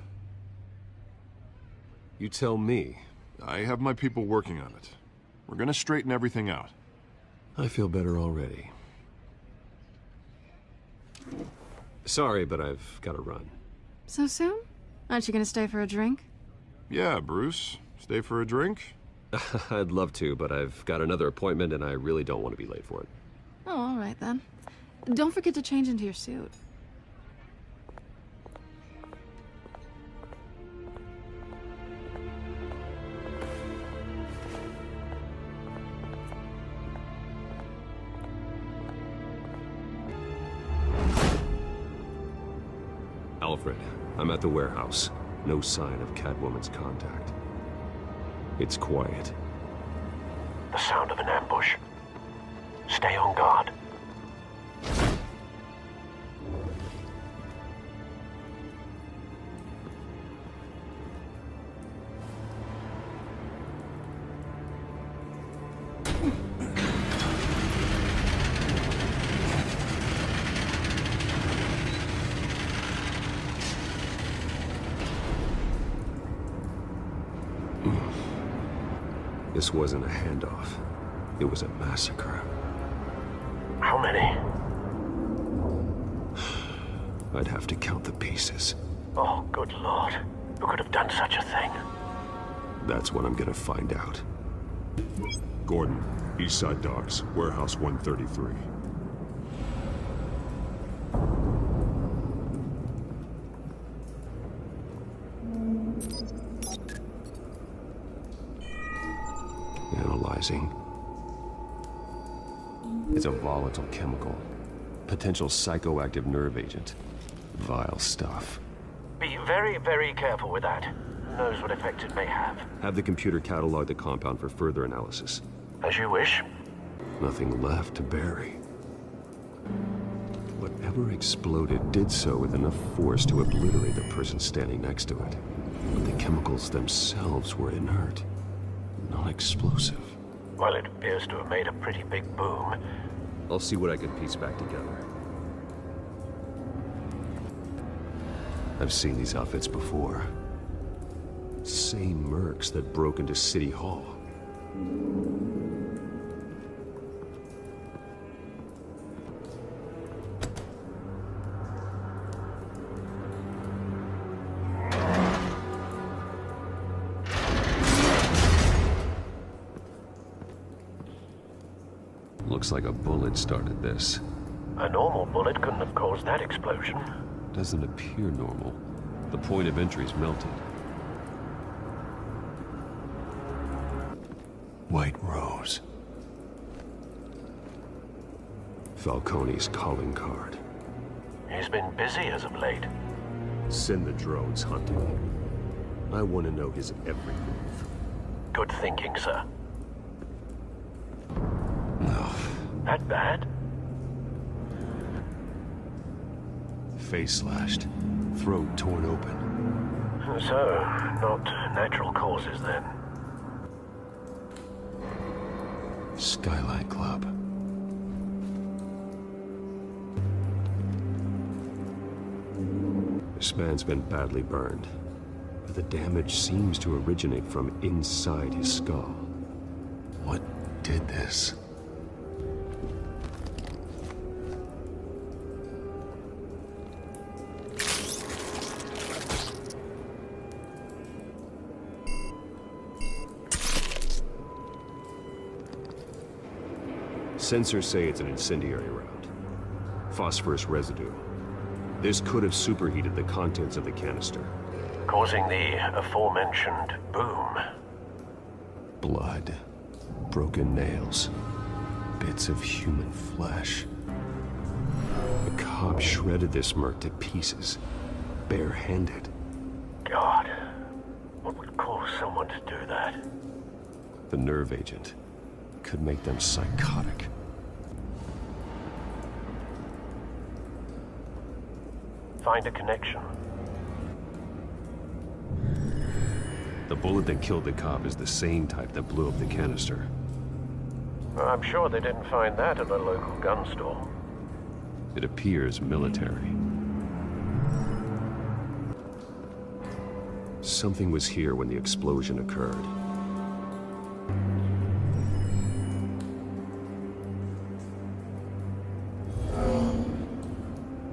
You tell me. I have my people working on it. We're gonna straighten everything out. I feel better already. Sorry, but I've got to run. So soon? Aren't you gonna stay for a drink? Yeah, Bruce. Stay for a drink? I'd love to, but I've got another appointment and I really don't want to be late for it. Oh, all right then. Don't forget to change into your suit. Alfred, I'm at the warehouse. No sign of Catwoman's contact. It's quiet. The sound of an ambush. Stay on guard. This wasn't a handoff. It was a massacre. How many? I'd have to count the pieces. Oh, good lord. Who could have done such a thing? That's what I'm gonna find out. Gordon, East Side Docks, Warehouse 133. Analyzing. It's a volatile chemical. Potential psychoactive nerve agent. Vile stuff. Be very, very careful with that. Who knows what effect it may have. Have the computer catalog the compound for further analysis. As you wish. Nothing left to bury. Whatever exploded did so with enough force to obliterate the person standing next to it. But the chemicals themselves were inert. Non-explosive. Well, it appears to have made a pretty big boom. I'll see what I can piece back together. I've seen these outfits before. Same mercs that broke into City Hall. Looks like a bullet started this. A normal bullet couldn't have caused that explosion. Doesn't appear normal. The point of entry's melted. White Rose. Falcone's calling card. He's been busy as of late. Send the drones hunting. I want to know his every move. Good thinking, sir. No. That bad? Face slashed. Throat torn open. So, not natural causes then. Skyline Club. This man's been badly burned, but the damage seems to originate from inside his skull. What did this? Sensors say it's an incendiary round. Phosphorus residue. This could have superheated the contents of the canister. Causing the aforementioned boom. Blood. Broken nails. Bits of human flesh. The cop shredded this merc to pieces. Bare-handed. God. What would cause someone to do that? The nerve agent could make them psychotic. find a connection. The bullet that killed the cop is the same type that blew up the canister. Well, I'm sure they didn't find that at a local gun store. It appears military. Something was here when the explosion occurred.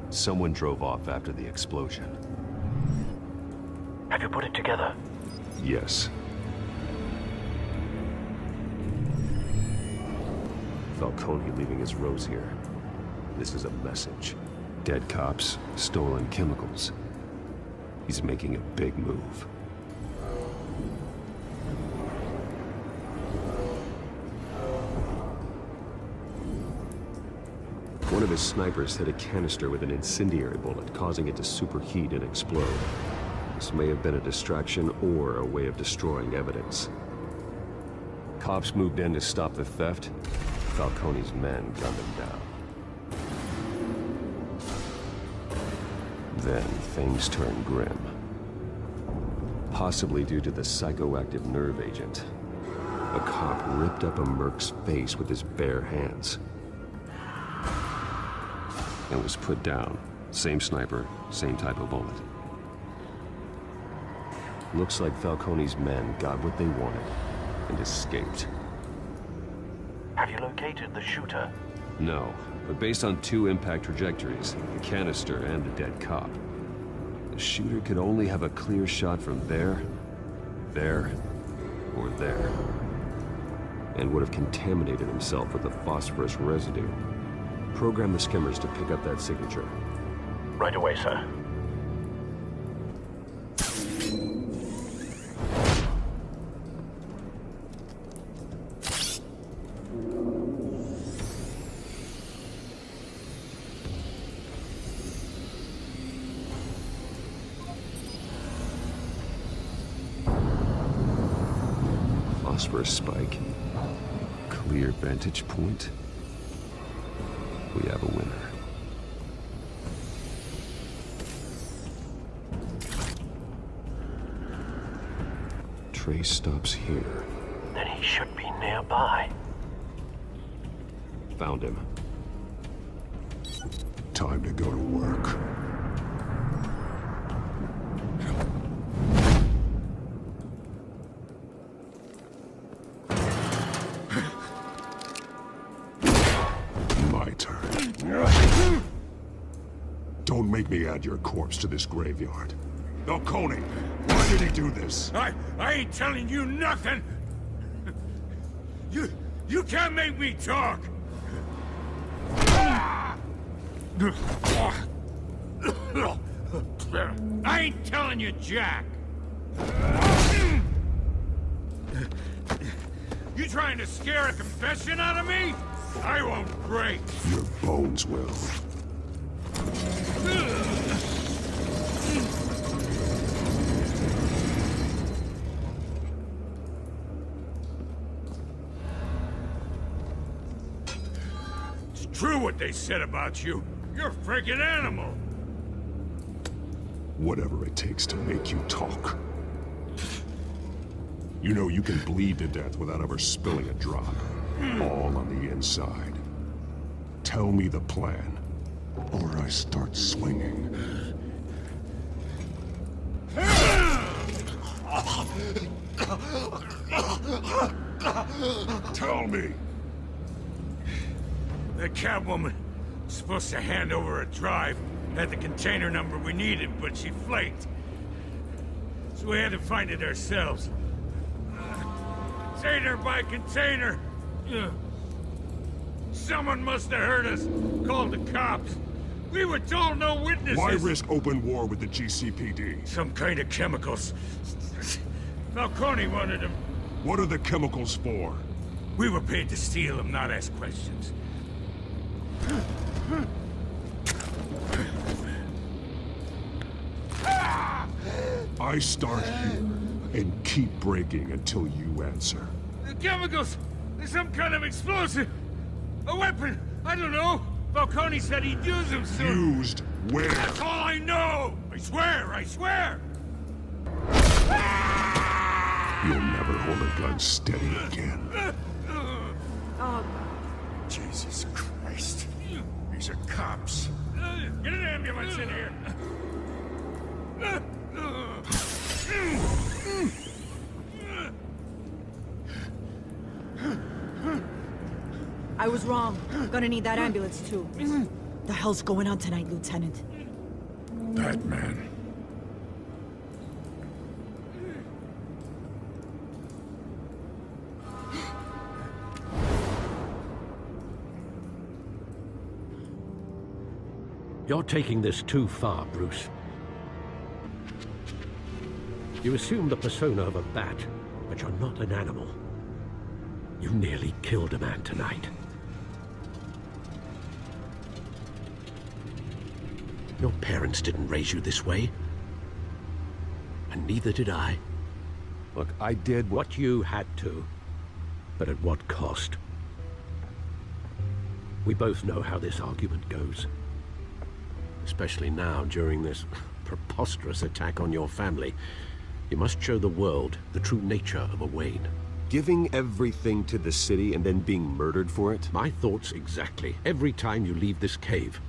Someone drove off after the explosion. Have you put it together? Yes. Falcone leaving his rose here. This is a message. Dead cops, stolen chemicals. He's making a big move. One of his snipers hit a canister with an incendiary bullet, causing it to superheat and explode. This may have been a distraction or a way of destroying evidence. Cops moved in to stop the theft. Falcone's men gunned him down. Then things turned grim. Possibly due to the psychoactive nerve agent. A cop ripped up a merc's face with his bare hands. And was put down. Same sniper, same type of bullet. Looks like Falcone's men got what they wanted and escaped. Have you located the shooter? No, but based on two impact trajectories, the canister and the dead cop, the shooter could only have a clear shot from there, or there, and would have contaminated himself with the phosphorus residue. Program the skimmers to pick up that signature. Right away, sir. Phosphorus spike. Clear vantage point. We have a winner. Trace stops here. Then he should be nearby. Found him. Time to go to work. My turn. Don't make me add your corpse to this graveyard. Falcone, why did he do this? I ain't telling you nothing! You can't make me talk! I ain't telling you, Jack! You trying to scare a confession out of me? I won't break! Your bones will. It's true what they said about you. You're a freaking animal! Whatever it takes to make you talk. You know you can bleed to death without ever spilling a drop. All on the inside. Tell me the plan, or I start swinging. Tell me! The Catwoman was supposed to hand over a drive, had the container number we needed, but she flaked. So we had to find it ourselves. Container by container. Someone must have heard us, called the cops. We were told no witnesses. Why risk open war with the GCPD? Some kind of chemicals. Falcone wanted them. What are the chemicals for? We were paid to steal them, not ask questions. I start here and keep breaking until you answer. The chemicals! There's some kind of explosive! A weapon! I don't know! Falcone said he'd use him soon. Used where? That's all I know! I swear, I swear! You'll never hold a gun steady again. Jesus Christ. These are cops. Get an ambulance in here. I was wrong. Gonna need that ambulance too. The hell's going on tonight, Lieutenant? Batman. You're taking this too far, Bruce. You assume the persona of a bat, but you're not an animal. You nearly killed a man tonight. Your parents didn't raise you this way. And neither did I. Look, I did what you had to. But at what cost? We both know how this argument goes. Especially now, during this preposterous attack on your family. You must show the world the true nature of a Wayne. Giving everything to the city and then being murdered for it? My thoughts exactly. Every time you leave this cave.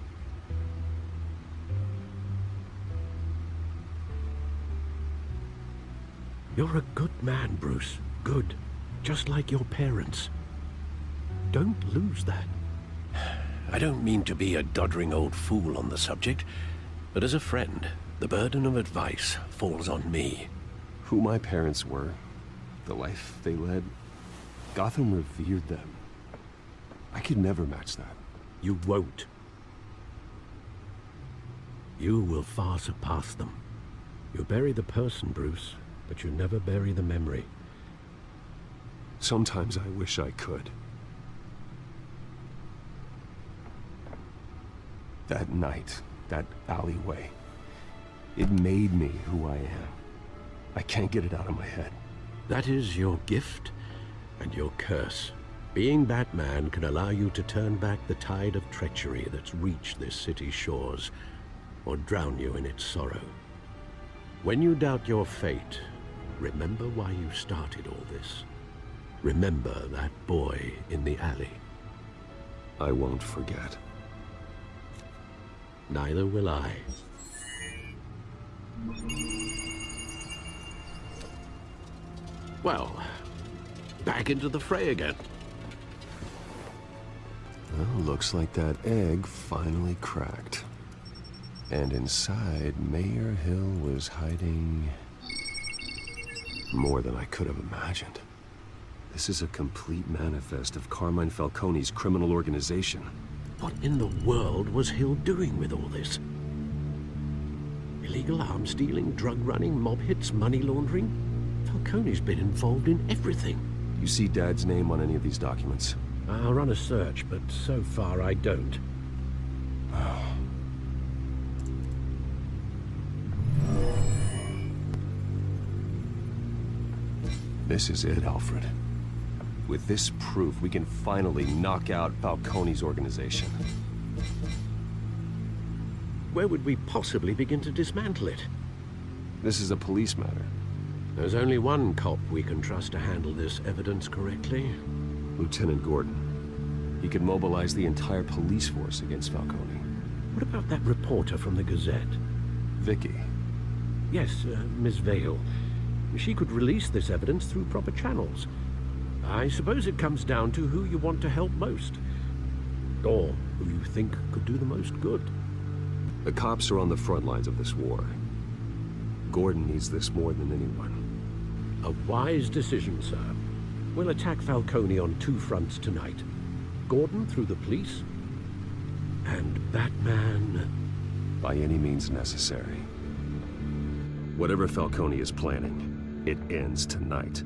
You're a good man, Bruce. Good. Just like your parents. Don't lose that. I don't mean to be a doddering old fool on the subject, but as a friend, the burden of advice falls on me. Who my parents were, the life they led, Gotham revered them. I could never match that. You won't. You will far surpass them. You bury the person, Bruce, but you never bury the memory. Sometimes I wish I could. That night, that alleyway, it made me who I am. I can't get it out of my head. That is your gift and your curse. Being Batman can allow you to turn back the tide of treachery that's reached this city's shores, or drown you in its sorrow. When you doubt your fate, remember why you started all this. Remember that boy in the alley. I won't forget. Neither will I. Well, back into the fray again. Well, looks like that egg finally cracked. And inside, Mayor Hill was hiding more than I could have imagined. This is a complete manifest of Carmine Falcone's criminal organization. What in the world was Hill doing with all this? Illegal arms dealing, drug running, mob hits, money laundering? Falcone's been involved in everything. You see Dad's name on any of these documents? I'll run a search, but so far I don't. This is it, Alfred. With this proof, we can finally knock out Falcone's organization. Where would we possibly begin to dismantle it? This is a police matter. There's only one cop we can trust to handle this evidence correctly. Lieutenant Gordon. He could mobilize the entire police force against Falcone. What about that reporter from the Gazette? Vicky. Yes, Miss Vale. She could release this evidence through proper channels. I suppose it comes down to who you want to help most. Or who you think could do the most good. The cops are on the front lines of this war. Gordon needs this more than anyone. A wise decision, sir. We'll attack Falcone on two fronts tonight. Gordon through the police, and Batman... by any means necessary. Whatever Falcone is planning, it ends tonight.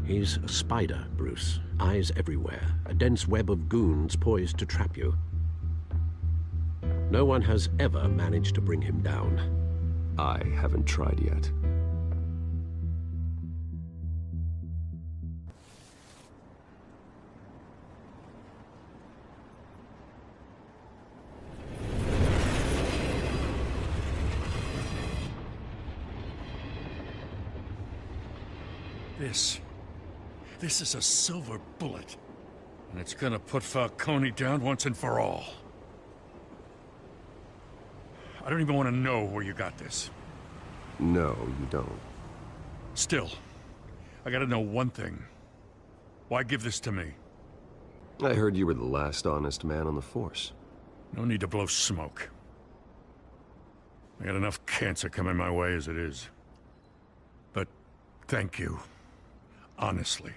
He's a spider, Bruce. Eyes everywhere. A dense web of goons poised to trap you. No one has ever managed to bring him down. I haven't tried yet. This is a silver bullet. And it's gonna put Falcone down once and for all. I don't even want to know where you got this. No, you don't. Still, I gotta know one thing. Why give this to me? I heard you were the last honest man on the force. No need to blow smoke. I got enough cancer coming my way as it is. But thank you. Honestly.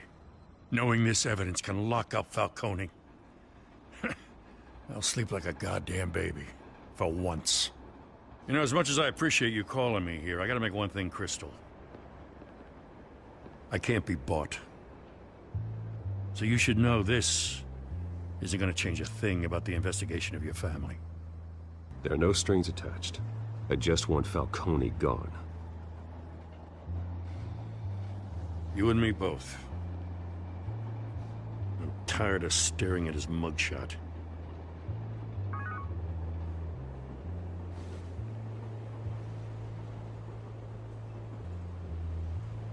Knowing this evidence can lock up Falcone. I'll sleep like a goddamn baby. For once. You know, as much as I appreciate you calling me here, I gotta make one thing crystal. I can't be bought. So you should know this isn't gonna change a thing about the investigation of your family. There are no strings attached. I just want Falcone gone. You and me both. I'm tired of staring at his mugshot.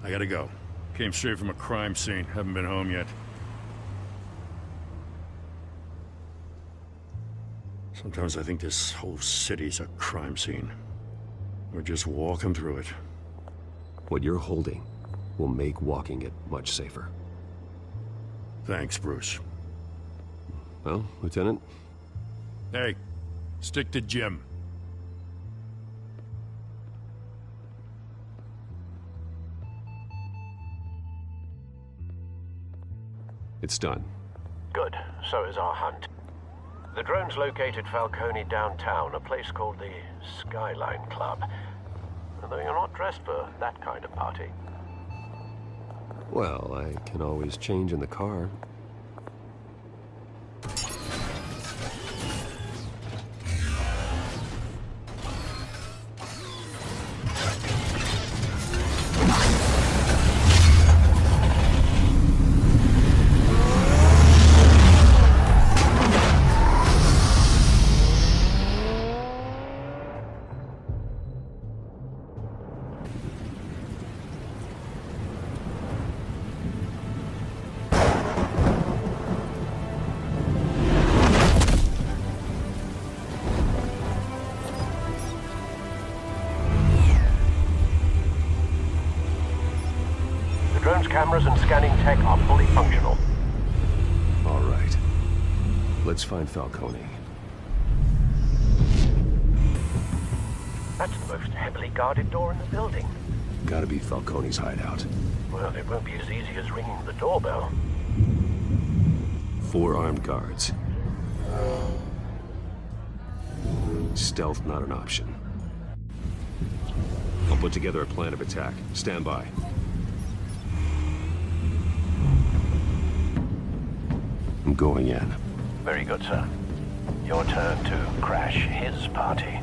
I gotta go. Came straight from a crime scene. Haven't been home yet. Sometimes I think this whole city's a crime scene. We're just walking through it. What you're holding will make walking it much safer. Thanks, Bruce. Well, Lieutenant? Hey, stick to Jim. It's done. Good. So is our hunt. The drones located Falcone downtown, a place called the Skyline Club. Although you're not dressed for that kind of party. Well, I can always change in the car. Cameras and scanning tech are fully functional. All right. Let's find Falcone. That's the most heavily guarded door in the building. Gotta be Falcone's hideout. Well, it won't be as easy as ringing the doorbell. 4 armed guards. Stealth not an option. I'll put together a plan of attack. Stand by. I'm going in. Very good, sir. Your turn to crash his party.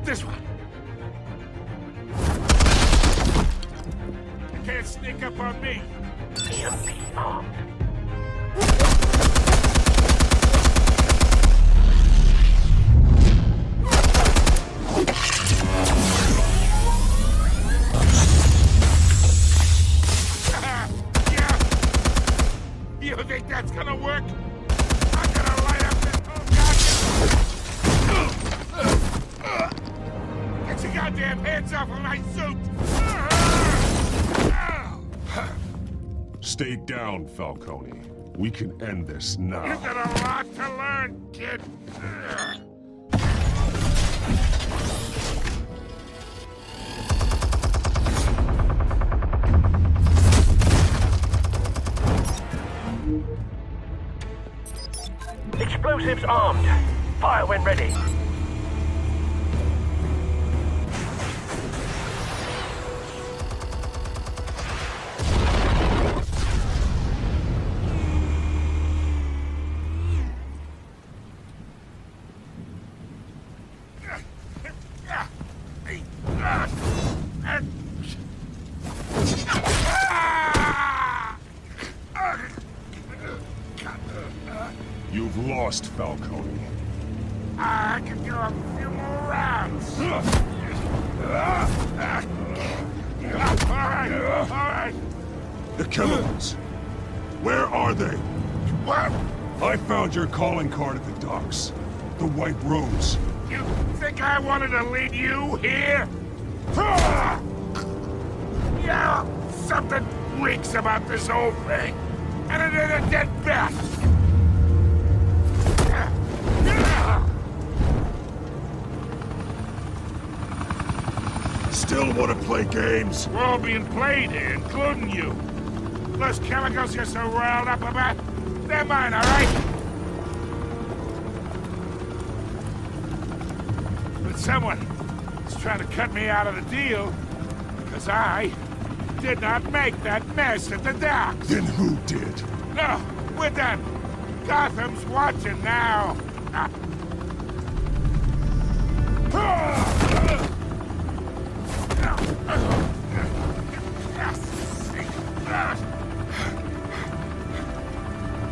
This one. You can't sneak up on me. EMP armed. You think that's gonna work? I'm gonna light up this whole goddamn... Get your goddamn hands off of my suit! Stay down, Falcone. We can end this now. You've got a lot to learn, kid. Explosives armed. Fire when ready. You've lost, Falcone. I can do a few more rounds. All right. The chemicals. Where are they? What? I found your calling card at the docks. The White Rose. You think I wanted to lead you here? Yeah, something reeks about this whole thing. And it is a dead bat. Still want to play games? We're all being played here, including you. Those chemicals you're so riled up about, they're mine, all right? But someone is trying to cut me out of the deal because I did not make that mess at the docks. Then who did? No, we're done. Gotham's watching now.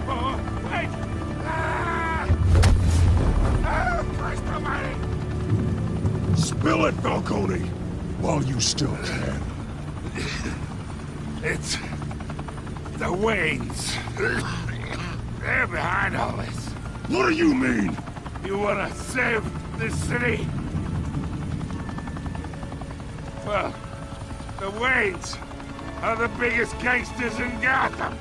Oh, wait! Christ almighty! Spill it, Falcone, while you still can. It's the Waynes. They're behind all this. What do you mean? You wanna save this city? Well, the Waynes are the biggest gangsters in Gotham.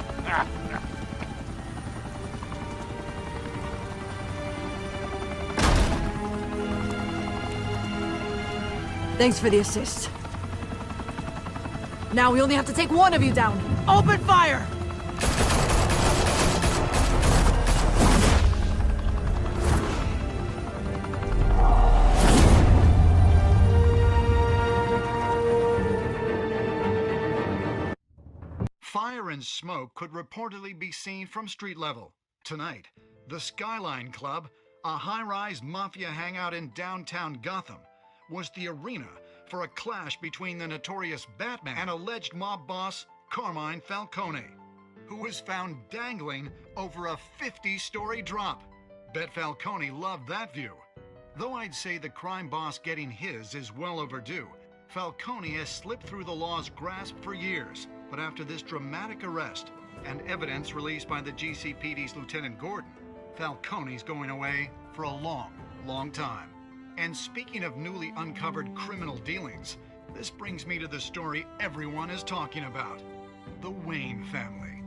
Thanks for the assist. Now we only have to take one of you down. Open fire! Fire and smoke could reportedly be seen from street level. Tonight, the Skyline Club, a high-rise mafia hangout in downtown Gotham, was the arena for a clash between the notorious Batman and alleged mob boss Carmine Falcone, who was found dangling over a 50-story drop. Bet Falcone loved that view. Though I'd say the crime boss getting his is well overdue, Falcone has slipped through the law's grasp for years. But after this dramatic arrest and evidence released by the GCPD's Lieutenant Gordon, Falcone's going away for a long, long time. And speaking of newly uncovered criminal dealings, this brings me to the story everyone is talking about: the Wayne family.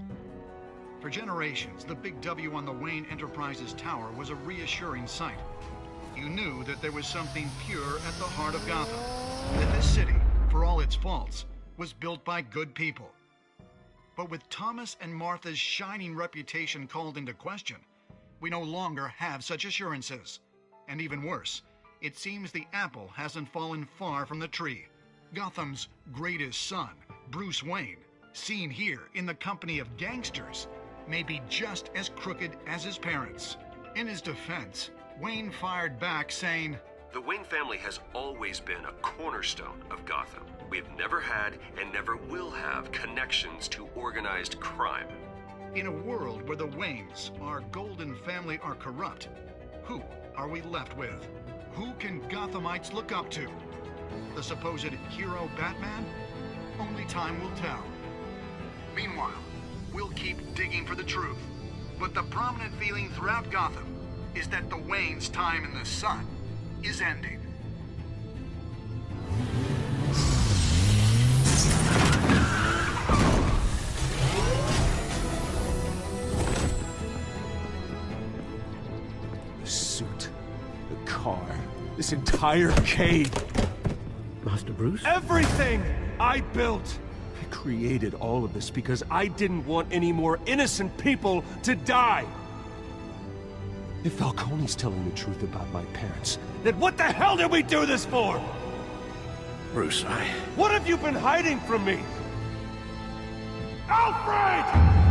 For generations, the big W on the Wayne Enterprises Tower was a reassuring sight. You knew that there was something pure at the heart of Gotham, that this city, for all its faults, was built by good people. But with Thomas and Martha's shining reputation called into question, we no longer have such assurances. And even worse, it seems the apple hasn't fallen far from the tree. Gotham's greatest son, Bruce Wayne, seen here in the company of gangsters, may be just as crooked as his parents. In his defense, Wayne fired back saying, The Wayne family has always been a cornerstone of Gotham. We've never had and never will have connections to organized crime. In a world where the Waynes, our golden family, are corrupt, who are we left with? Who can Gothamites look up to? The supposed hero Batman? Only time will tell. Meanwhile, we'll keep digging for the truth. But the prominent feeling throughout Gotham is that the Waynes' time in the sun is ending. The suit, the car, this entire cave. Master Bruce? Everything I built! I created all of this because I didn't want any more innocent people to die! If Falcone's telling the truth about my parents, then what the hell did we do this for? Bruce, What have you been hiding from me? Alfred!